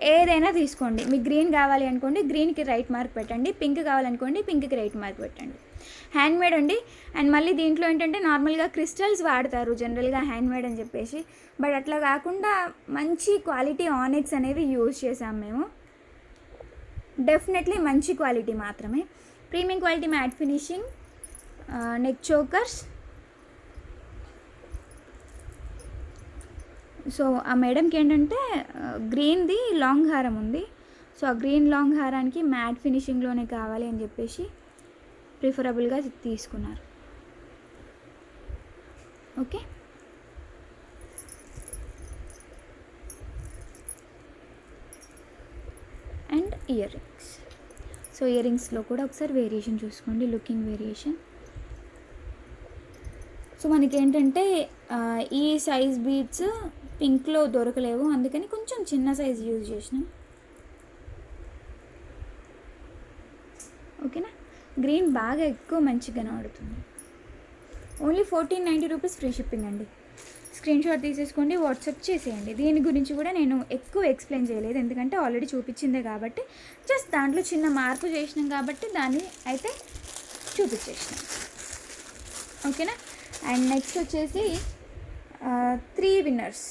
ఏదైనా తీసుకోండి. మీకు గ్రీన్ కావాలి అనుకోండి, గ్రీన్కి రైట్ మార్క్ పెట్టండి. పింక్ కావాలనుకోండి, పింక్కి రైట్ మార్క్ పెట్టండి. హ్యాండ్మేడ్ అండి. అండ్ మళ్ళీ దీంట్లో ఏంటంటే నార్మల్గా క్రిస్టల్స్ వాడతారు జనరల్గా హ్యాండ్మేడ్ అని చెప్పేసి, బట్ అట్లా కాకుండా మంచి క్వాలిటీ ఆనెక్స్ అనేవి యూజ్ చేసాం మేము. డెఫినెట్లీ మంచి క్వాలిటీ మాత్రమే. Premium quality matte finishing neck chokers. So ఆ మేడంకి ఏంటంటే గ్రీన్ది లాంగ్ హారం ఉంది. సో ఆ గ్రీన్ లాంగ్ హారానికి మ్యాట్ ఫినిషింగ్లోనే కావాలి అని చెప్పేసి ప్రిఫరబుల్గా తీసుకున్నారు. Okay. And earrings. So ఇయర్ రింగ్స్లో కూడా ఒకసారి వేరియేషన్ చూసుకోండి, లుకింగ్ వేరియేషన్. సో మనకేంటంటే ఈ సైజ్ బీడ్స్ పింక్లో దొరకలేవు, అందుకని కొంచెం చిన్న సైజ్ యూజ్ చేసినాం. ఓకేనా. గ్రీన్ బాగా ఎక్కువ మంచిగా కనబడుతుంది. ఓన్లీ 1490 రూపీస్ ఫ్రీ షిప్పింగ్ అండి. స్క్రీన్ షాట్ తీసేసుకోండి, వాట్సాప్ చేసేయండి. దీని గురించి కూడా నేను ఎక్కువ ఎక్స్ప్లెయిన్ చేయలేదు, ఎందుకంటే ఆల్రెడీ చూపించిందే కాబట్టి. జస్ట్ దాంట్లో చిన్న మార్పు చేసినాం కాబట్టి దాన్ని అయితే చూపించేసినాం. ఓకేనా. అండ్ నెక్స్ట్ వచ్చేసి 3 విన్నర్స్.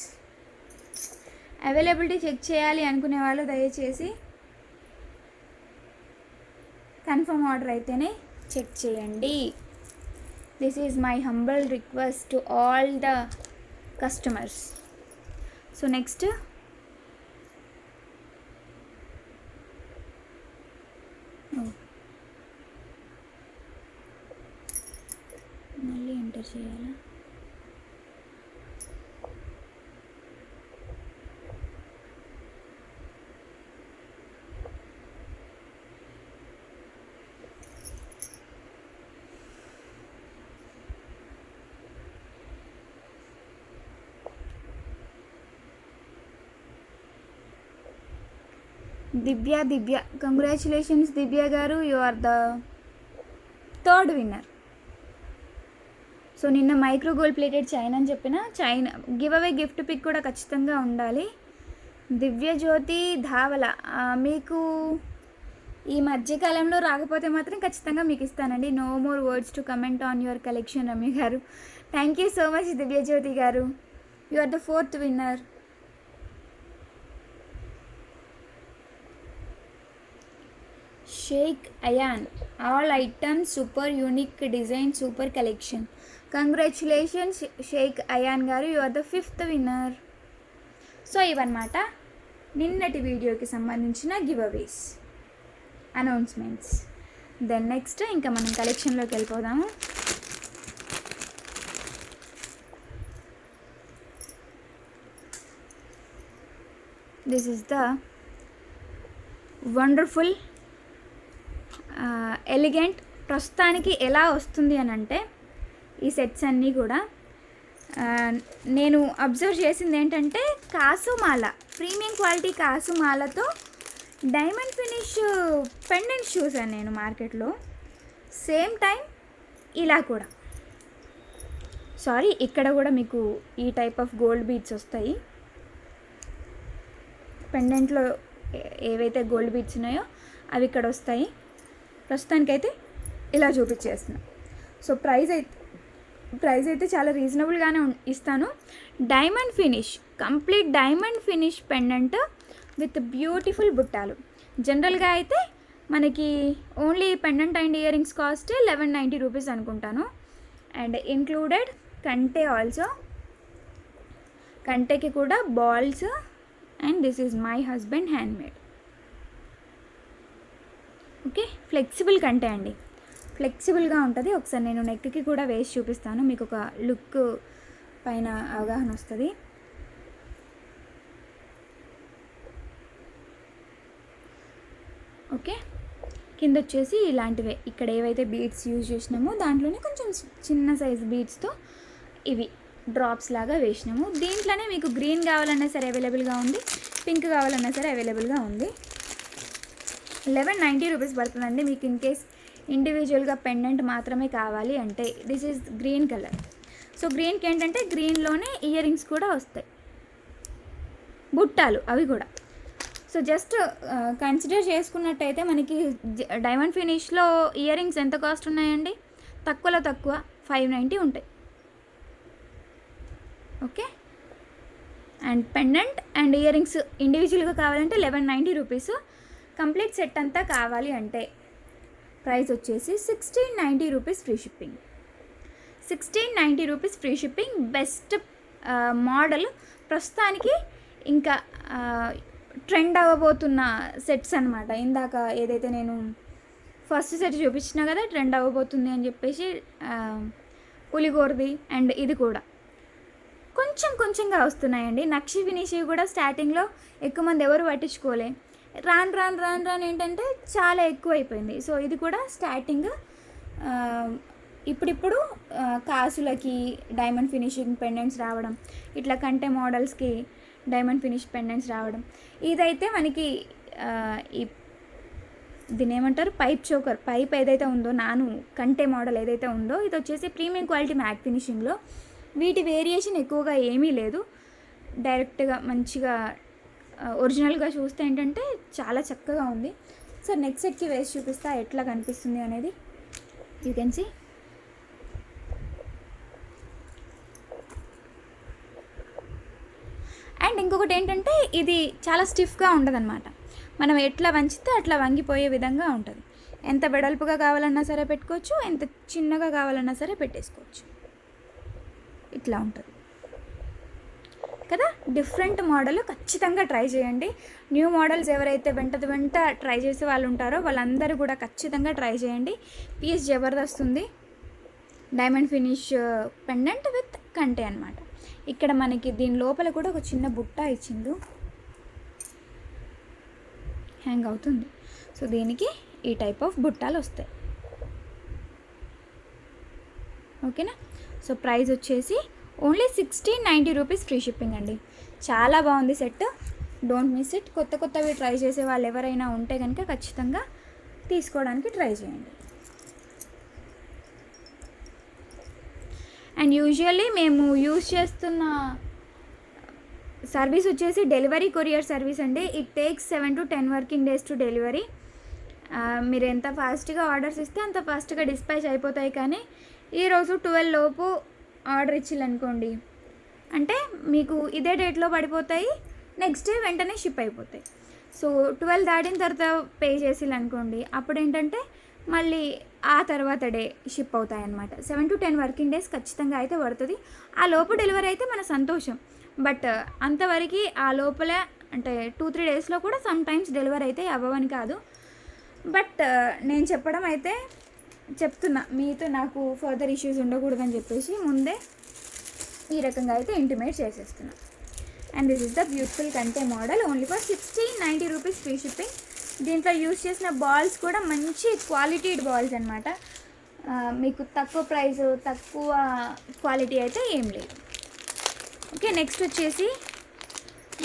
అవైలబిలిటీ చెక్ చేయాలి అనుకునే వాళ్ళు దయచేసి కన్ఫర్మ్ ఆర్డర్ అయితేనే చెక్ చేయండి. This is my humble request to all the customers. So next మళ్ళీ ఎంటర్ చేయాలా? దివ్య కంగ్రాచులేషన్స్ దివ్య గారు, you are the 3rd winner. So నిన్న మైక్రో గోల్డ్ ప్లేటెడ్ చైన్ అని చెప్పిన చైన్ గివ్ అవే గిఫ్ట్ పిక్ కూడా ఖచ్చితంగా ఉండాలి. దివ్య జ్యోతి ధావల, మీకు ఈ మధ్యకాలంలో రాకపోతే మాత్రం ఖచ్చితంగా మీకు ఇస్తానండి. No more words to comment on your collection Ramya గారు. Thank you so much Divya Jyothi గారు, you are the 4th winner. Shaik Ayan, all items super unique design, super collection. Congratulations Shaik Ayan గారు, you are the 5th winner. So ఇవన్నమాట నిన్నటి వీడియోకి సంబంధించిన giveaways announcements. Then next ఇంకా మనం కలెక్షన్లోకి వెళ్ళిపోదాము. This is the wonderful elegant. ప్రస్తుతానికి ఎలా వస్తుంది అని అంటే ఈ సెట్స్ అన్నీ కూడా నేను అబ్జర్వ్ చేసింది ఏంటంటే కాసుమాల, ప్రీమియం క్వాలిటీ కాసుమాలతో డైమండ్ ఫినిష్ పెండెంట్స్ చూసాను నేను మార్కెట్లో. సేమ్ టైం ఇలా కూడా ఇక్కడ కూడా మీకు ఈ టైప్ ఆఫ్ గోల్డ్ బీడ్స్ వస్తాయి. పెండెంట్లో ఏవైతే గోల్డ్ బీడ్స్ ఉన్నాయో అవి ఇక్కడ వస్తాయి. ప్రస్తుతానికైతే ఇలా చూపించేస్తున్నాను. సో ప్రైస్ అయితే చాలా రీజనబుల్గానే ఇస్తాను. Diamond finish, complete diamond finish pendant with beautiful బుట్టాలు. జనరల్గా అయితే మనకి only pendant and earrings cost 1190 rupees అనుకుంటాను. అండ్ ఇంక్లూడెడ్ కంటే ఆల్సో, కంటెకి కూడా balls. And this is my husband handmade. Okay, flexible కంటే అండి, ఫ్లెక్సిబుల్గా ఉంటుంది. ఒకసారి నేను నెక్కి కూడా వేసి చూపిస్తాను, మీకు ఒక లుక్ పైన అవగాహన వస్తుంది. ఓకే, కింద వచ్చేసి ఇలాంటివే ఇక్కడ ఏవైతే బీడ్స్ యూజ్ చేసినామో దాంట్లోనే కొంచెం చిన్న సైజ్ బీడ్స్తో ఇవి డ్రాప్స్ లాగా వేసినాము. దీంట్లోనే మీకు గ్రీన్ కావాలన్నా సరే అవైలబుల్గా ఉంది, పింక్ కావాలన్నా సరే అవైలబుల్గా ఉంది. 1190 రూపీస్ పడుతుందండి మీకు ఇన్ కేస్ ఇండివిజువల్గా పెండెంట్ మాత్రమే కావాలి అంటే. This is green colour. So గ్రీన్కి ఏంటంటే గ్రీన్లోనే ఇయర్ రింగ్స్ కూడా వస్తాయి, బుట్టాలు అవి కూడా. సో జస్ట్ కన్సిడర్ చేసుకున్నట్టయితే మనకి డైమండ్ ఫినిష్లో ఇయర్ రింగ్స్ ఎంత కాస్ట్ ఉన్నాయండి? తక్కువలో తక్కువ 590 ఉంటాయి. Okay, and pendant and ear rings ఇండివిజువల్గా కావాలంటే 1190 రూపీస్. కంప్లీట్ సెట్ అంతా కావాలి అంటే ప్రైస్ వచ్చేసి 1690 rupees free shipping. 1690 rupees free shipping. Best model ప్రస్తుతానికి ఇంకా ట్రెండ్ అవ్వబోతున్న సెట్స్ అనమాట. ఇందాక ఏదైతే నేను ఫస్ట్ సెట్ చూపించినా కదా ట్రెండ్ అవ్వబోతుంది అని చెప్పేసి పులిగోరది, అండ్ ఇది కూడా కొంచెంగా వస్తున్నాయండి. నక్షి ఫినిష్ కూడా స్టార్టింగ్లో ఎక్కువ మంది ఎవరు పట్టించుకోలే, రాను ఏంటంటే చాలా ఎక్కువ అయిపోయింది. సో ఇది కూడా స్టార్టింగ్ ఇప్పుడిప్పుడు కాసులకి డైమండ్ ఫినిషింగ్ పెండెంట్స్ రావడం, ఇట్లా కంటే మోడల్స్కి డైమండ్ ఫినిష్ పెండెంట్స్ రావడం. ఇదైతే మనకి దీని ఏమంటారు, పైప్ చోకర్, పైప్ ఏదైతే ఉందో నాను కంటే మోడల్ ఏదైతే ఉందో ఇది వచ్చేసి ప్రీమియం క్వాలిటీ మ్యాట్ ఫినిషింగ్లో వీటి వేరియేషన్ ఎక్కువగా ఏమీ లేదు. డైరెక్ట్గా మంచిగా ఒరిజినల్గా చూస్తే ఏంటంటే చాలా చక్కగా ఉంది. సో నెక్స్ట్ సెట్కి వేసి చూపిస్తా ఎట్లా కనిపిస్తుంది అనేది. You can see. అండ్ ఇంకొకటి ఏంటంటే ఇది చాలా స్టిఫ్గా ఉండదన్నమాట. మనం ఎట్లా వంచితే అట్లా వంగిపోయే విధంగా ఉంటుంది. ఎంత వెడల్పుగా కావాలన్నా సరే పెట్టుకోవచ్చు, ఎంత చిన్నగా కావాలన్నా సరే పెట్టేసుకోవచ్చు. ఇట్లా ఉంటుంది కదా. డిఫరెంట్ మోడల్ ఖచ్చితంగా ట్రై చేయండి. న్యూ మోడల్స్ ఎవరైతే వెంట ట్రై చేసే వాళ్ళు ఉంటారో వాళ్ళందరూ కూడా ఖచ్చితంగా ట్రై చేయండి. పీస్ జబర్దస్త్ ఉంది. డైమండ్ ఫినిష్ పెండెంట్ విత్ కంటే అనమాట. ఇక్కడ మనకి దీని లోపల కూడా ఒక చిన్న బుట్ట ఇచ్చిండు, హ్యాంగ్ అవుతుంది. సో దీనికి ఈ టైప్ ఆఫ్ బుట్టాలు వస్తాయి. ఓకేనా. సో ప్రైస్ వచ్చేసి ఓన్లీ 1690 రూపీస్ ఫ్రీ షిప్పింగ్ అండి. చాలా బాగుంది సెట్. Don't miss it. కొత్తవి ట్రై చేసే వాళ్ళు ఎవరైనా ఉంటే కనుక ఖచ్చితంగా తీసుకోవడానికి ట్రై చేయండి. అండ్ యూజువల్లీ మేము యూజ్ చేస్తున్న సర్వీస్ వచ్చేసి డెలివరీ కొరియర్ సర్వీస్ అండి. It takes 7 to 10 working days to delivery. మీరు ఎంత ఫాస్ట్గా ఆర్డర్స్ ఇస్తే అంత ఫాస్ట్గా డిస్పాచ్ అయిపోతాయి. కానీ ఈరోజు 12 లోపు ఆర్డర్ ఇచ్చిల్లనుకోండి అంటే మీకు ఇదే డేట్లో పడిపోతాయి, నెక్స్ట్ డే వెంటనే షిప్ అయిపోతాయి. సో 12 దాటిన తర్వాత పే చేసిల్లనుకోండి అప్పుడు ఏంటంటే మళ్ళీ ఆ తర్వాత డే షిప్ అవుతాయి అన్నమాట. 7 to 10 వర్కింగ్ డేస్ ఖచ్చితంగా అయితే పడుతుంది. ఆ లోపు డెలివరీ అయితే మన సంతోషం. బట్ అంతవరకు ఆ లోపల అంటే 2-3 డేస్లో కూడా సమ్ టైమ్స్ డెలివరీ అయితే అవ్వవని కాదు. బట్ నేను చెప్పడం అయితే చెప్తున్నా, మీతో నాకు ఫర్దర్ ఇష్యూస్ ఉండకూడదని చెప్పేసి ముందే ఈ రకంగా అయితే ఇంటిమేట్ చేసేస్తున్నా. And this is the beautiful కంటే model only for 1690 rupees free shipping. దీంట్లో యూజ్ చేసిన బాల్స్ కూడా మంచి క్వాలిటీడ్ బాల్స్ అనమాట. మీకు తక్కువ ప్రైస్ తక్కువ క్వాలిటీ అయితే ఏం లేదు. ఓకే. నెక్స్ట్ వచ్చేసి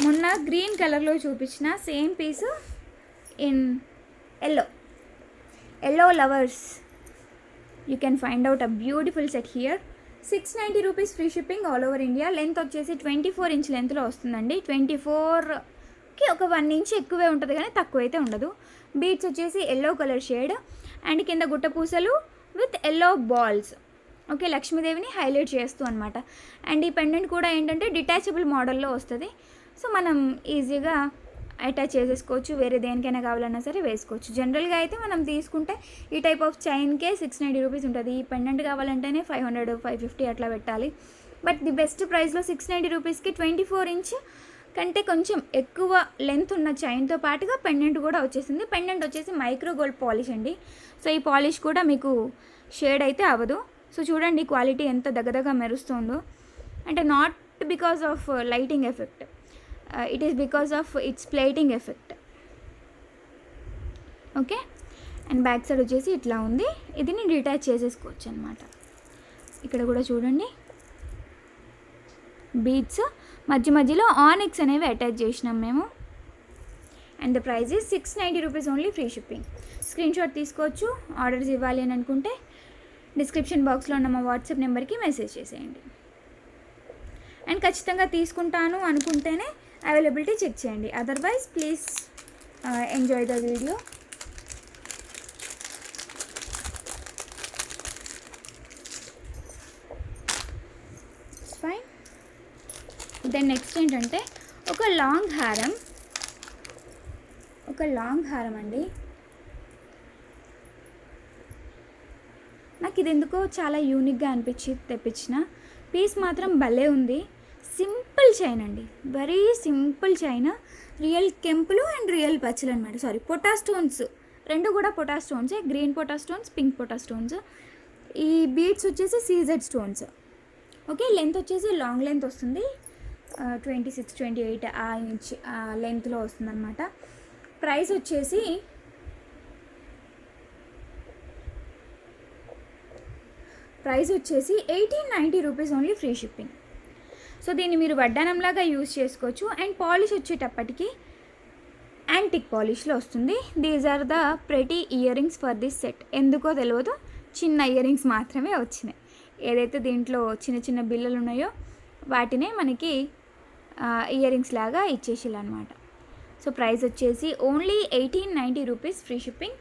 మొన్న గ్రీన్ కలర్లో చూపించిన same piece in yellow lovers. You can find out a beautiful set here. 690 rupees free shipping all over India. Length వచ్చేసి 24 ఇంచ్ లెంత్లో వస్తుందండి. 24కి ఒక 1 ఇంచ్ ఎక్కువే ఉంటుంది కానీ తక్కువ అయితే ఉండదు. బీడ్స్ వచ్చేసి ఎల్లో కలర్ షేడ్ అండ్ కింద గుట్ట పూసలు విత్ ఎల్లో బాల్స్. ఓకే. లక్ష్మీదేవిని హైలైట్ చేస్తూ అనమాట. అండ్ ఈ పెండెంట్ కూడా ఏంటంటే డిటాచబుల్ మోడల్లో వస్తుంది. సో మనం ఈజీగా అటాచ్ చేసేసుకోవచ్చు, వేరే దేనికైనా కావాలన్నా సరే వేసుకోవచ్చు. జనరల్గా అయితే మనం తీసుకుంటే ఈ టైప్ ఆఫ్ చైన్కే 690 రూపీస్ ఉంటుంది. ఈ పెండెంట్ కావాలంటేనే 500, 550 అట్లా పెట్టాలి. బట్ ది బెస్ట్ ప్రైస్లో 690 రూపీస్కి 24 ఇంచ్ కంటే కొంచెం ఎక్కువ లెంత్ ఉన్న చైన్తో పాటుగా పెండెంట్ కూడా వచ్చేసింది. పెండెంట్ వచ్చేసి మైక్రో గోల్డ్ పాలిష్ అండి. సో ఈ పాలిష్ కూడా మీకు షేడ్ అయితే అవ్వదు. సో చూడండి క్వాలిటీ ఎంత దగ్గరగా మెరుస్తుందో. అంటే not because of lighting effect, it is because of it's plating effect. Okay. And back side వచ్చేసి ఇట్లా ఉంది. ఇది నేను డిటాచ్ చేసేసుకోవచ్చు అనమాట. ఇక్కడ కూడా చూడండి బీడ్స్ మధ్యలో ఆనిక్స్ అనేవి అటాచ్ చేసినాం మేము. And the price is 690 rupees only free shipping. Screen shot తీసుకోవచ్చు. ఆర్డర్స్ ఇవ్వాలి అని అనుకుంటే డిస్క్రిప్షన్ బాక్స్లో ఉన్న మా వాట్సాప్ నెంబర్కి మెసేజ్ చేసేయండి. అండ్ ఖచ్చితంగా తీసుకుంటాను అనుకుంటేనే అవైలబిలిటీ చెక్ చేయండి. Otherwise please enjoy the video. Fine. Then next ఏంటంటే ఒక లాంగ్ హారం అండి. నాకు ఇది ఎందుకో చాలా యూనిక్గా అనిపించి తెప్పించిన. పీస్ మాత్రం భలే ఉంది. సింపుల్ చైన్ అండి, వెరీ సింపుల్ చైన్. రియల్ కెంపులు అండ్ రియల్ పచ్చలు అనమాట. సారీ, పొటా స్టోన్స్, రెండు కూడా పొటా స్టోన్సే. గ్రీన్ పొటా స్టోన్స్, పింక్ పొటా స్టోన్స్. ఈ బీడ్స్ వచ్చేసి సీజెడ్ స్టోన్స్. ఓకే. లెంత్ వచ్చేసి లాంగ్ లెంత్ వస్తుంది. 26-28 ఆ ఇంచ్ ఆ లెంత్లో వస్తుంది అనమాట. ప్రైస్ వచ్చేసి ప్రైస్ వచ్చేసి 1890 rupees only free shipping. So దీన్ని మీరు వడ్డానంలాగా యూజ్ చేసుకోవచ్చు. అండ్ పాలిష్ వచ్చేటప్పటికి యాంటిక్ పాలిష్లో వస్తుంది. These are the pretty earrings for this set. ఎందుకో తెలియదు, చిన్న ఇయర్ రింగ్స్ మాత్రమే వచ్చినాయి. ఏదైతే దీంట్లో చిన్న చిన్న బిళ్ళలు ఉన్నాయో వాటినే మనకి ఇయర్ రింగ్స్ లాగా ఇచ్చేసిల్లనమాట. సో ప్రైస్ వచ్చేసి only 1890 rupees, free shipping.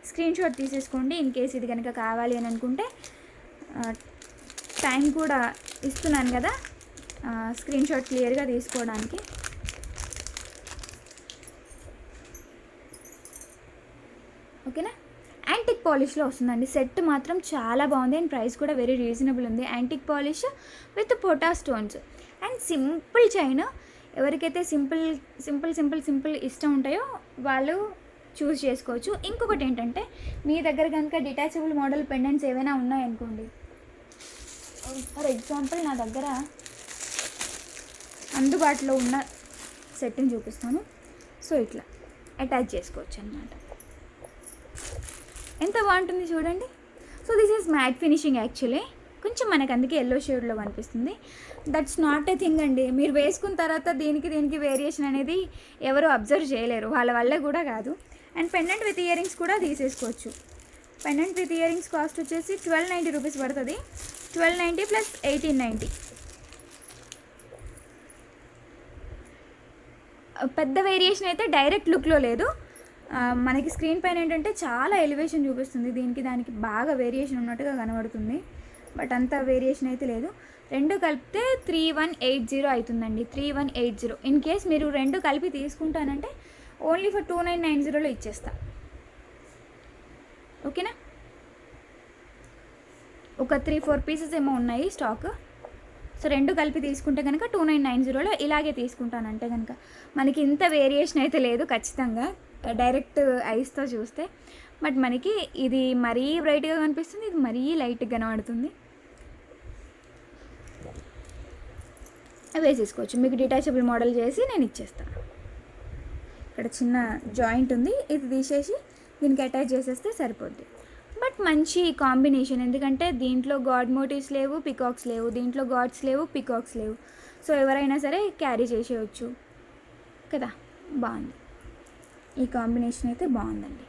Screen shot తీసేసుకోండి ఇన్ కేస్ ఇది కనుక కావాలి అని అనుకుంటే. టైం కూడా ఇస్తున్నాను కదా స్క్రీన్ షాట్ క్లియర్గా తీసుకోవడానికి. ఓకేనా. యాంటిక్ పాలిష్లో వస్తుందండి. సెట్ మాత్రం చాలా బాగుంది అండ్ ప్రైస్ కూడా వెరీ రీజనబుల్ ఉంది. యాంటిక్ పాలిష్ విత్ పోటా స్టోన్స్ అండ్ సింపుల్ చైన్. ఎవరికైతే సింపుల్ సింపుల్ సింపుల్ సింపుల్ ఇష్టం ఉంటాయో వాళ్ళు చూస్ చేసుకోవచ్చు. ఇంకొకటి ఏంటంటే మీ దగ్గర కనుక డిటాచబుల్ మోడల్ పెండెంట్స్ ఏవైనా ఉన్నాయనుకోండి, ఫర్ ఎగ్జాంపుల్ నా దగ్గర అందుబాటులో ఉన్న సెట్ని చూపిస్తాను. సో ఇట్లా అటాచ్ చేసుకోవచ్చు అన్నమాట. ఎంత బాగుంటుంది చూడండి. So this is matte finishing actually. కొంచెం మనకు అందుకే ఎల్లో షేడ్లో కనిపిస్తుంది. దట్స్ నాట్ ఏ థింగ్ అండి. మీరు వేసుకున్న తర్వాత దీనికి వేరియేషన్ అనేది ఎవరు అబ్జర్వ్ చేయలేరు, వాళ్ళ వల్లే కూడా కాదు. And pendant with ear rings కూడా తీసేసుకోవచ్చు. Pendant with ear rings cost వచ్చేసి 1290 రూపీస్ పడుతుంది. 1290 ప్లస్ 1890. పెద్ద వేరియేషన్ అయితే డైరెక్ట్ లుక్లో లేదు. మనకి స్క్రీన్ పైన ఏంటంటే చాలా ఎలివేషన్ చూపిస్తుంది, దీనికి దానికి బాగా వేరియేషన్ ఉన్నట్టుగా కనబడుతుంది. బట్ అంత వేరియేషన్ అయితే లేదు. రెండు కలిపితే 3180 అవుతుందండి. 3180. ఇన్ కేస్ మీరు రెండు కలిపి తీసుకుంటానంటే ఓన్లీ ఫర్ 2990లో ఇచ్చేస్తా. ఓకేనా. ఒక 3-4 పీసెస్ ఏమో ఉన్నాయి స్టాక్. సో రెండు కలిపి తీసుకుంటే కనుక 2990లో ఇలాగే తీసుకుంటానంటే కనుక మనకి ఇంత వేరియేషన్ అయితే లేదు ఖచ్చితంగా డైరెక్ట్ ఐస్తో చూస్తే. బట్ మనకి ఇది మరీ బ్రైట్గా కనిపిస్తుంది, ఇది మరీ లైట్గా కనబడుతుంది. వేసేసుకోవచ్చు. మీకు డిటాచబుల్ మోడల్ చేసి నేను ఇచ్చేస్తాను. ఇక్కడ చిన్న జాయింట్ ఉంది, ఇది తీసేసి దీనికి అటాచ్ చేసేస్తే సరిపోద్ది. బట్ మంచి కాంబినేషన్, ఎందుకంటే దీంట్లో గాడ్ మోటివ్స్ లేవు, పికాక్స్ లేవు. దీంట్లో గాడ్స్ లేవు, పికాక్స్ లేవు. సో ఎవరైనా సరే క్యారీ చేసేయచ్చు కదా. బాగుంది, ఈ కాంబినేషన్ అయితే బాగుందండి.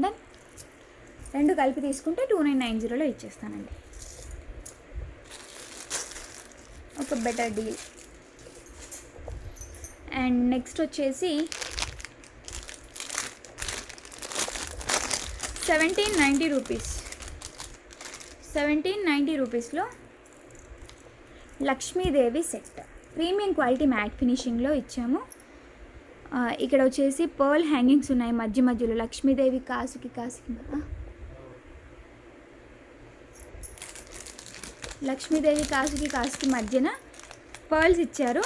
డన్. రెండు కలిపి తీసుకుంటే 2990లో ఇచ్చేస్తానండి. ఒక బెటర్ డీల్. అండ్ నెక్స్ట్ వచ్చేసి 1790 రూపీస్. 1790 రూపీస్లో Lakshmidevi set premium quality matte ఫినిషింగ్లో ఇచ్చాము. ఇక్కడ వచ్చేసి పర్ల్ హ్యాంగింగ్స్ ఉన్నాయి మధ్య మధ్యలో. లక్ష్మీదేవి కాసుకి మధ్యన పర్ల్స్ ఇచ్చారు.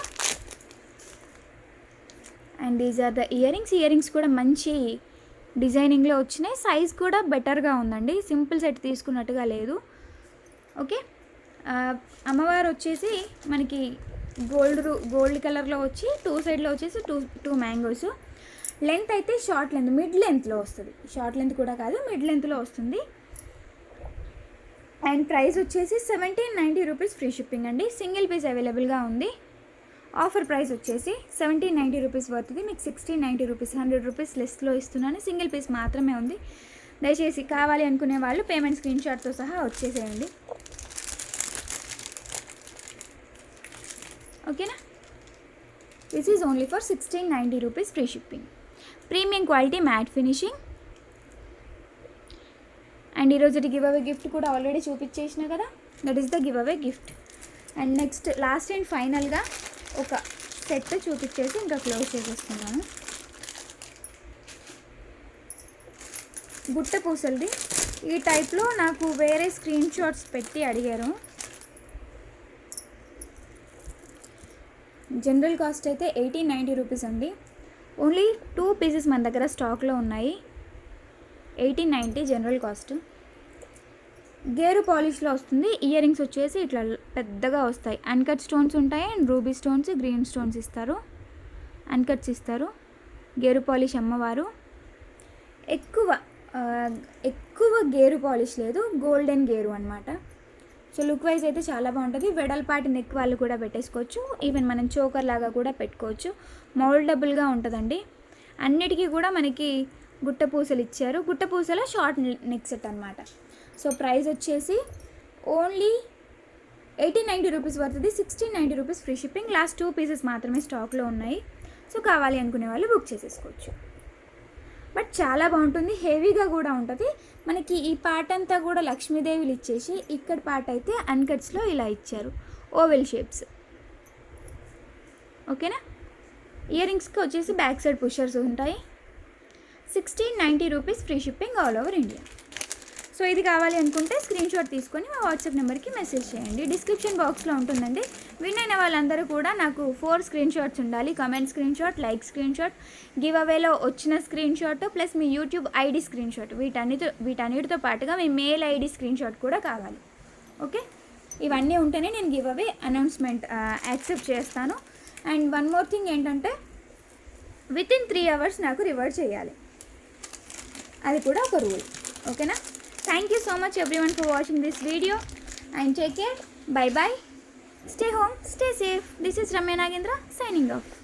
And these are the earrings. Earrings కూడా మంచి డిజైనింగ్లో వచ్చినాయి. సైజ్ కూడా బెటర్గా ఉందండి, సింపుల్ సెట్ తీసుకున్నట్టుగా లేదు. ఓకే. అమ్మవారు వచ్చేసి మనకి గోల్డ్ కలర్లో వచ్చి టూ సైడ్లో వచ్చేసి టూ మ్యాంగోస్. లెంత్ అయితే షార్ట్ లెంత్, మిడ్ లెంత్లో వస్తుంది. షార్ట్ లెంత్ కూడా కాదు, మిడ్ లెంత్లో వస్తుంది. అండ్ ప్రైస్ వచ్చేసి 1790 రూపీస్, ఫ్రీ షిప్పింగ్ అండి. సింగిల్ పీస్ అవైలబుల్గా ఉంది. ఆఫర్ ప్రైస్ వచ్చేసి 1790 రూపీస్ వర్త్ది మీకు 1690 రూపీస్, 100 రూపీస్ లెస్లో ఇస్తున్నాను. సింగిల్ పీస్ మాత్రమే ఉంది. దయచేసి కావాలి అనుకునే వాళ్ళు పేమెంట్ స్క్రీన్ షాట్తో సహా వచ్చేసేయండి. ఓకేనా. This is only for 1690 rupees, free shipping. Premium quality matte finishing. And ఈరోజు గివ్ అవే గిఫ్ట్ కూడా ఆల్రెడీ చూపించేసిన కదా, that is the give away gift. And next last and ఫైనల్గా ఒక సెట్ చూపించేసి ఇంకా క్లోజ్ చేసేస్తున్నాను. గుట్ట పూసలది ఈ టైప్లో నాకు వేరే స్క్రీన్ షాట్స్ పెట్టి అడిగారు. జనరల్ కాస్ట్ అయితే 1890 రూపీస్ అండి. ఓన్లీ 2 పీసెస్ మన దగ్గర స్టాక్లో ఉన్నాయి. 1890 జనరల్ కాస్ట్. గేరు పాలిష్లో వస్తుంది. ఇయర్ రింగ్స్ వచ్చేసి ఇట్లా పెద్దగా వస్తాయి. అన్కట్ స్టోన్స్ ఉంటాయి and ruby stones, green stones ఇస్తారు, అన్కట్స్ ఇస్తారు. గేరు పాలిష్ అమ్మవారు. ఎక్కువ గేరు పాలిష్ లేదు, గోల్డెన్ గేరు అనమాట. సో లుక్ వైజ్ అయితే చాలా బాగుంటుంది. వెడల్పాటి నెక్ వాళ్ళు కూడా పెట్టేసుకోవచ్చు, ఈవెన్ మనం చోకర్ లాగా కూడా పెట్టుకోవచ్చు. మౌల్డబుల్గా ఉంటుందండి. అన్నిటికీ కూడా మనకి గుట్ట పూసలు ఇచ్చారు. గుట్ట పూసల షార్ట్ నెక్ సెట్ అనమాట. సో ప్రైస్ వచ్చేసి ఓన్లీ 1890 రూపీస్ పడుతుంది. 1690 rupees free shipping. Last 2 pieces మాత్రమే స్టాక్లో ఉన్నాయి. సో కావాలి అనుకునే వాళ్ళు బుక్ చేసేసుకోవచ్చు. బట్ చాలా బాగుంటుంది, హెవీగా కూడా ఉంటుంది. మనకి ఈ పార్ట్ అంతా కూడా లక్ష్మీదేవిలు ఇచ్చేసి ఇక్కడ పార్ట్ అయితే అన్కట్స్లో ఇలా ఇచ్చారు, ఓవెల్ షేప్స్. ఓకేనా. ఇయర్ రింగ్స్కి వచ్చేసి బ్యాక్ సైడ్ పుషర్స్ ఉంటాయి. 1690 rupees free shipping all over India. So ఇది కావాలి అనుకుంటే స్క్రీన్ షాట్ తీసుకొని మా వాట్సాప్ నెంబర్కి మెసేజ్ చేయండి. డిస్క్రిప్షన్ బాక్స్లో ఉంటుందండి. విన్ అయిన వాళ్ళందరూ కూడా నాకు 4 స్క్రీన్ షాట్స్ ఉండాలి. Comment screenshot, like screenshot, గివ్ అవేలో వచ్చిన స్క్రీన్ షాట్, ప్లస్ మీ యూట్యూబ్ ఐడి స్క్రీన్ షాట్. వీటన్నిటితో పాటుగా మీ మెయిల్ ఐడి స్క్రీన్ షాట్ కూడా కావాలి. ఓకే, ఇవన్నీ ఉంటేనే నేను గివ్ అవే అనౌన్స్మెంట్ యాక్సెప్ట్ చేస్తాను. అండ్ వన్ మోర్ థింగ్ ఏంటంటే వితిన్ 3 hours నాకు రివర్ట్ చేయాలి, అది కూడా ఒక రూల్. ఓకేనా. Thank you so much everyone for watching this video and take care. Bye bye. Stay home, stay safe. This is Ramya Nagendra signing off.